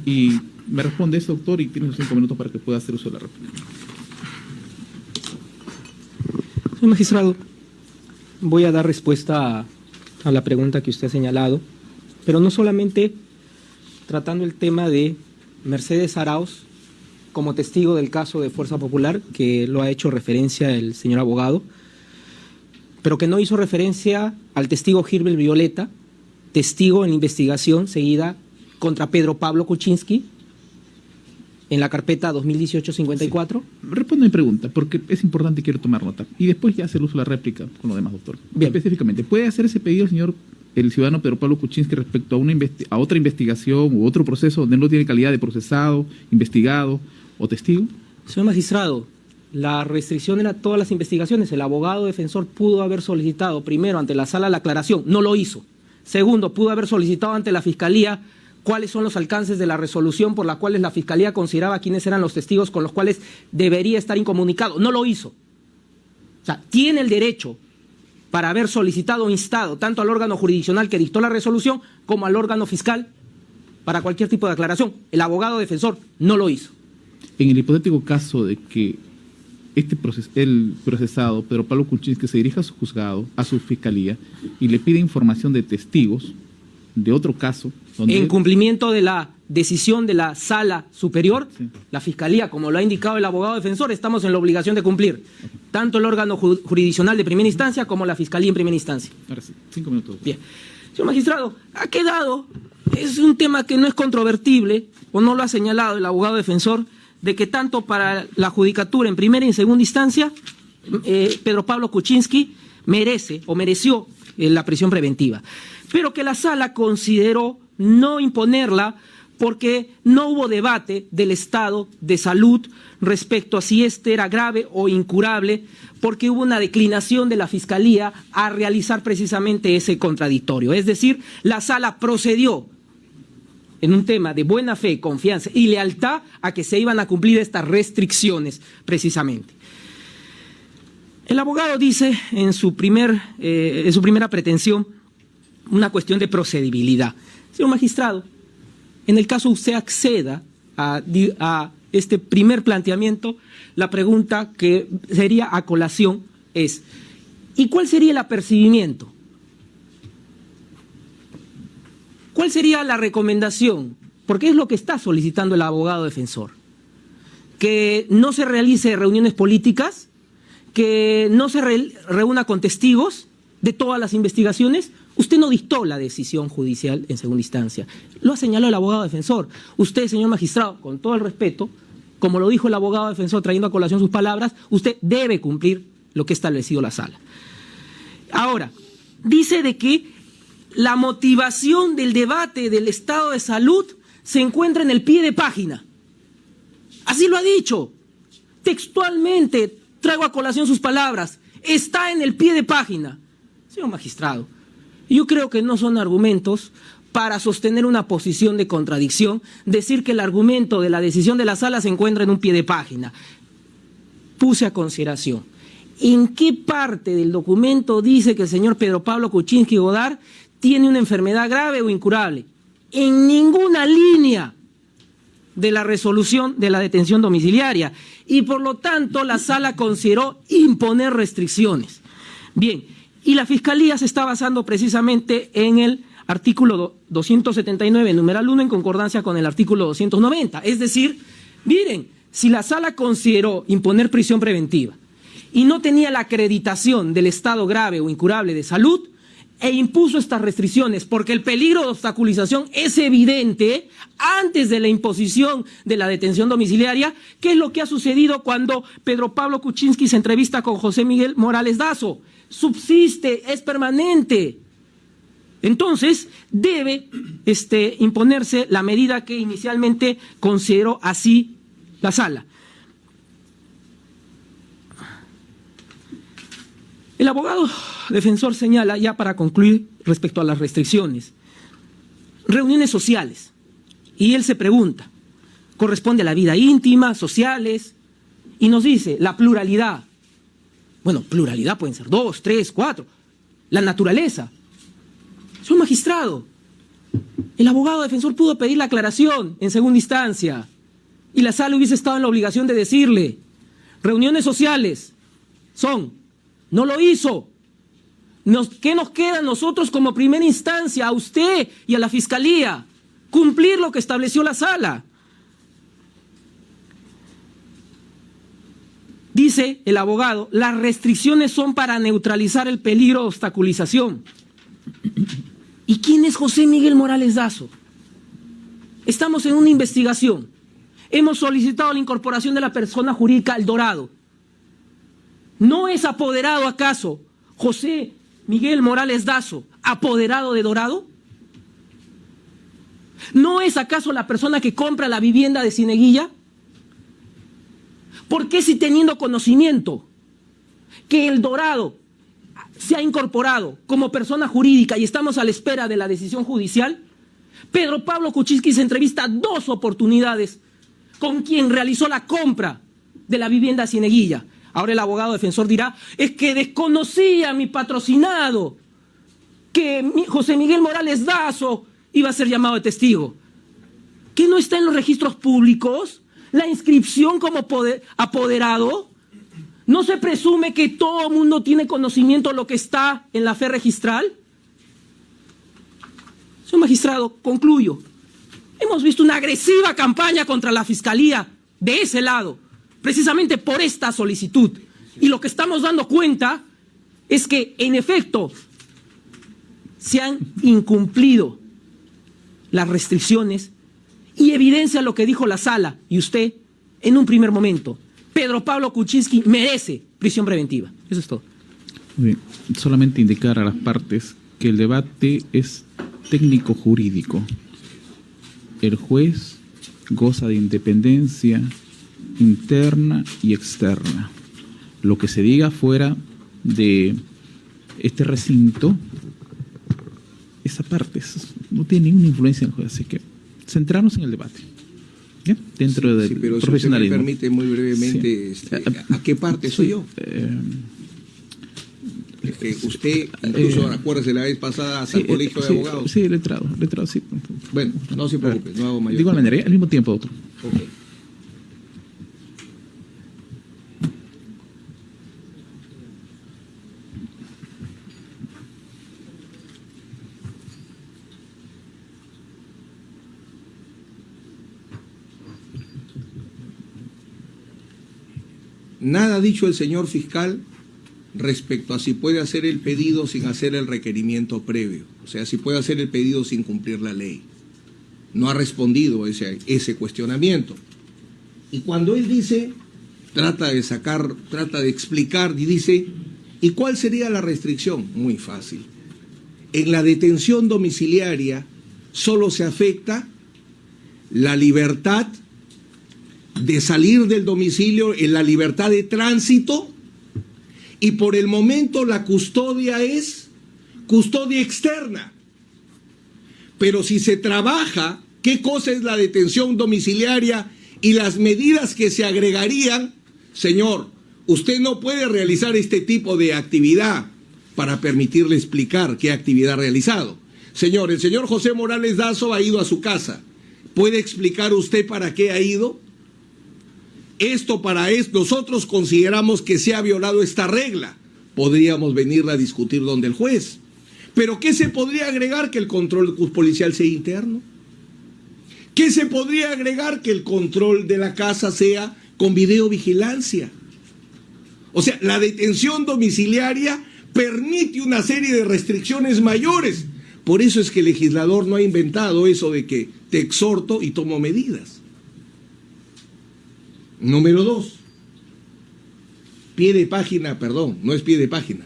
Y me responde eso, doctor, y tiene 5 minutos para que pueda hacer uso de la réplica. Señor magistrado, voy a dar respuesta a la pregunta que usted ha señalado, pero no solamente tratando el tema de Mercedes Arauz como testigo del caso de Fuerza Popular, que lo ha hecho referencia el señor abogado, pero que no hizo referencia al testigo Gilbert Violeta, testigo en investigación seguida contra Pedro Pablo Kuczynski, en la carpeta 2018-54. Sí. Responde mi pregunta, porque es importante y quiero tomar nota. Y después ya hacer uso de la réplica con lo demás, doctor. Bien. Específicamente, ¿puede hacer ese pedido el ciudadano Pedro Pablo Kuczynski respecto a otra investigación u otro proceso donde no tiene calidad de procesado, investigado o testigo? Señor magistrado, la restricción era todas las investigaciones. El abogado defensor pudo haber solicitado primero ante la sala la aclaración, no lo hizo. Segundo, pudo haber solicitado ante la Fiscalía cuáles son los alcances de la resolución por la cual la Fiscalía consideraba quiénes eran los testigos con los cuales debería estar incomunicado. No lo hizo. O sea, tiene el derecho para haber solicitado o instado tanto al órgano jurisdiccional que dictó la resolución como al órgano fiscal para cualquier tipo de aclaración. El abogado defensor no lo hizo. En el hipotético caso de que el procesado, Pedro Pablo Kuczynski, se dirija a su juzgado, a su fiscalía, y le pide información de testigos de otro caso. En cumplimiento de la decisión de la sala superior, sí, la fiscalía, como lo ha indicado el abogado defensor, estamos en la obligación de cumplir tanto el órgano jurisdiccional de primera instancia como la fiscalía en primera instancia. Ahora sí, 5 minutos. Bien. Señor magistrado, ha quedado, es un tema que no es controvertible, o no lo ha señalado el abogado defensor, de que tanto para la judicatura en primera y en segunda instancia, Pedro Pablo Kuczynski mereció la prisión preventiva, pero que la sala consideró no imponerla porque no hubo debate del estado de salud respecto a si este era grave o incurable, porque hubo una declinación de la Fiscalía a realizar precisamente ese contradictorio. Es decir, la sala procedió en un tema de buena fe, confianza y lealtad a que se iban a cumplir estas restricciones precisamente. El abogado dice en su primera pretensión una cuestión de procedibilidad. Señor magistrado, en el caso usted acceda a este primer planteamiento, la pregunta que sería a colación es, ¿y cuál sería el apercibimiento? ¿Cuál sería la recomendación porque es lo que está solicitando el abogado defensor. Que no se realice reuniones políticas, que no se reúna con testigos de todas las investigaciones. Usted no dictó la decisión judicial en segunda instancia. Lo ha señalado el abogado defensor. Usted, señor magistrado, con todo el respeto, como lo dijo el abogado defensor trayendo a colación sus palabras, usted debe cumplir lo que ha establecido la sala. Ahora, dice de que la motivación del debate del estado de salud se encuentra en el pie de página. Así lo ha dicho. Textualmente traigo a colación sus palabras. Está en el pie de página. Señor magistrado, yo creo que no son argumentos para sostener una posición de contradicción, decir que el argumento de la decisión de la sala se encuentra en un pie de página. Puse a consideración. ¿En qué parte del documento dice que el señor Pedro Pablo Kuczynski Godard tiene una enfermedad grave o incurable? En ninguna línea de la resolución de la detención domiciliaria, y por lo tanto la sala consideró imponer restricciones. Bien, y la Fiscalía se está basando precisamente en el artículo 279, numeral 1, en concordancia con el artículo 290. Es decir, miren, si la sala consideró imponer prisión preventiva y no tenía la acreditación del estado grave o incurable de salud, e impuso estas restricciones porque el peligro de obstaculización es evidente antes de la imposición de la detención domiciliaria, que es lo que ha sucedido cuando Pedro Pablo Kuczynski se entrevista con José Miguel Morales Dazo. Subsiste, es permanente. Entonces, debe imponerse la medida que inicialmente consideró así la sala. El abogado defensor señala, ya para concluir respecto a las restricciones, reuniones sociales. Y él se pregunta, ¿corresponde a la vida íntima, sociales? Y nos dice, la pluralidad. Bueno, pluralidad pueden ser 2, 3, 4. La naturaleza. Señor magistrado, el abogado defensor pudo pedir la aclaración en segunda instancia y la sala hubiese estado en la obligación de decirle, reuniones sociales son, no lo hizo. ¿Qué nos queda a nosotros como primera instancia, a usted y a la Fiscalía? Cumplir lo que estableció la sala. Dice el abogado, las restricciones son para neutralizar el peligro de obstaculización. ¿Y quién es José Miguel Morales Dazo? Estamos en una investigación. Hemos solicitado la incorporación de la persona jurídica El Dorado. ¿No es apoderado acaso José Miguel Morales Dazo, apoderado de Dorado? ¿No es acaso la persona que compra la vivienda de Cieneguilla? ¿Por qué si teniendo conocimiento que El Dorado se ha incorporado como persona jurídica y estamos a la espera de la decisión judicial, Pedro Pablo Kuczynski se entrevista 2 oportunidades con quien realizó la compra de la vivienda Cieneguilla? Ahora el abogado defensor dirá, es que desconocía mi patrocinado, que José Miguel Morales Dazo iba a ser llamado de testigo. ¿Qué no está en los registros públicos? ¿La inscripción como apoderado? ¿No se presume que todo el mundo tiene conocimiento de lo que está en la fe registral? Señor magistrado, concluyo. Hemos visto una agresiva campaña contra la Fiscalía de ese lado, precisamente por esta solicitud. Y lo que estamos dando cuenta es que, en efecto, se han incumplido las restricciones y evidencia lo que dijo la sala y usted en un primer momento. Pedro Pablo Kuczynski merece prisión preventiva. Eso es todo. Muy bien. Solamente indicar a las partes que el debate es técnico-jurídico. El juez goza de independencia interna y externa. Lo que se diga fuera de este recinto, esa parte no tiene ninguna influencia en el juez. Así que centrarnos en el debate. ¿Ya? Dentro del pero profesionalismo. Si usted me permite muy brevemente, Sí. ¿A qué parte soy yo? Usted, incluso, acuérdese la vez pasada, hasta el colegio de abogados. Sí, letrado, sí. Bueno, no se preocupe, no hago mayor. De igual manera, al mismo tiempo otro. Ok. Nada ha dicho el señor fiscal respecto a si puede hacer el pedido sin hacer el requerimiento previo, o sea, si puede hacer el pedido sin cumplir la ley. No ha respondido ese cuestionamiento. Y cuando él dice, trata de explicar y dice, ¿y cuál sería la restricción? Muy fácil. En la detención domiciliaria solo se afecta la libertad de salir del domicilio, en la libertad de tránsito, y por el momento la custodia es custodia externa. Pero si se trabaja qué cosa es la detención domiciliaria y las medidas que se agregarían, señor, usted no puede realizar este tipo de actividad para permitirle explicar qué actividad ha realizado. Señor, el señor José Morales Dazo ha ido a su casa. ¿Puede explicar usted para qué ha ido? Nosotros consideramos que se ha violado esta regla. Podríamos venirla a discutir donde el juez. ¿Pero qué se podría agregar? Que el control policial sea interno. ¿Qué se podría agregar? Que el control de la casa sea con videovigilancia. O sea, la detención domiciliaria permite una serie de restricciones mayores. Por eso es que el legislador no ha inventado eso de que te exhorto y tomo medidas. Número 2, pie de página, perdón, no es pie de página.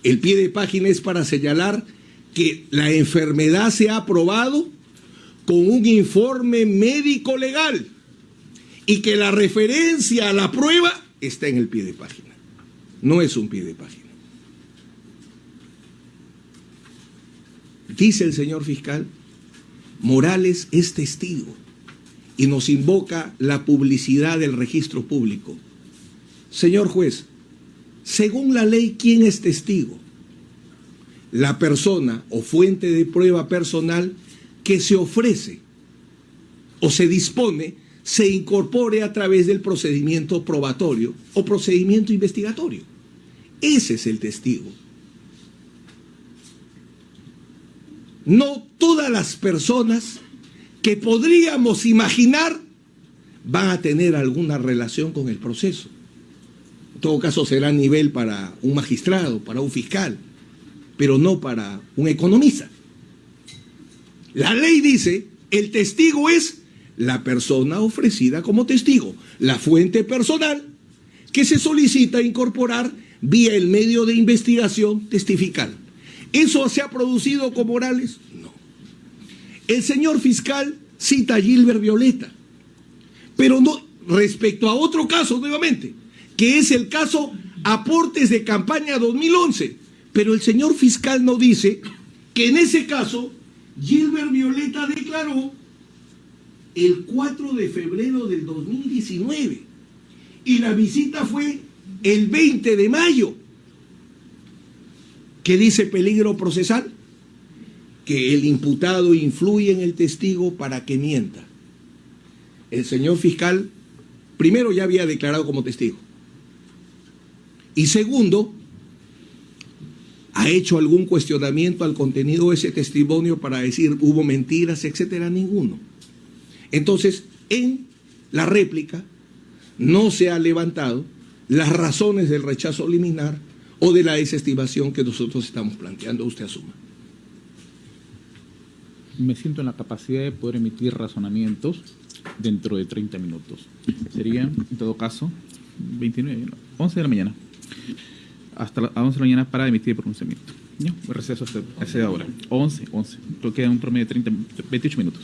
El pie de página es para señalar que la enfermedad se ha probado con un informe médico legal y que la referencia a la prueba está en el pie de página. No es un pie de página. Dice el señor fiscal, Morales es testigo y nos invoca la publicidad del registro público. Señor juez, según la ley, ¿quién es testigo? La persona o fuente de prueba personal que se ofrece o se dispone, se incorpore a través del procedimiento probatorio o procedimiento investigatorio. Ese es el testigo. No todas las personas que podríamos imaginar van a tener alguna relación con el proceso. En todo caso será a nivel para un magistrado, para un fiscal, pero no para un economista. La ley dice, el testigo es la persona ofrecida como testigo, la fuente personal que se solicita incorporar vía el medio de investigación testifical. ¿Eso se ha producido con Morales? No. El señor fiscal cita a Gilbert Violeta, pero no respecto a otro caso nuevamente, que es el caso Aportes de Campaña 2011, pero el señor fiscal no dice que en ese caso Gilbert Violeta declaró el 4 de febrero del 2019 y la visita fue el 20 de mayo. ¿Qué dice peligro procesal? Que el imputado influye en el testigo para que mienta. El señor fiscal, primero, ya había declarado como testigo. Y segundo, ¿ha hecho algún cuestionamiento al contenido de ese testimonio para decir hubo mentiras, etcétera? Ninguno. Entonces, en la réplica no se ha levantado las razones del rechazo liminar o de la desestimación que nosotros estamos planteando. Usted asuma. Me siento en la capacidad de poder emitir razonamientos dentro de 30 minutos. Sería, en todo caso, 11 de la mañana. Hasta las 11 de la mañana para emitir el pronunciamiento. ¿Ya? Receso hasta esa hora. 11. Creo que queda un promedio de 28 minutos.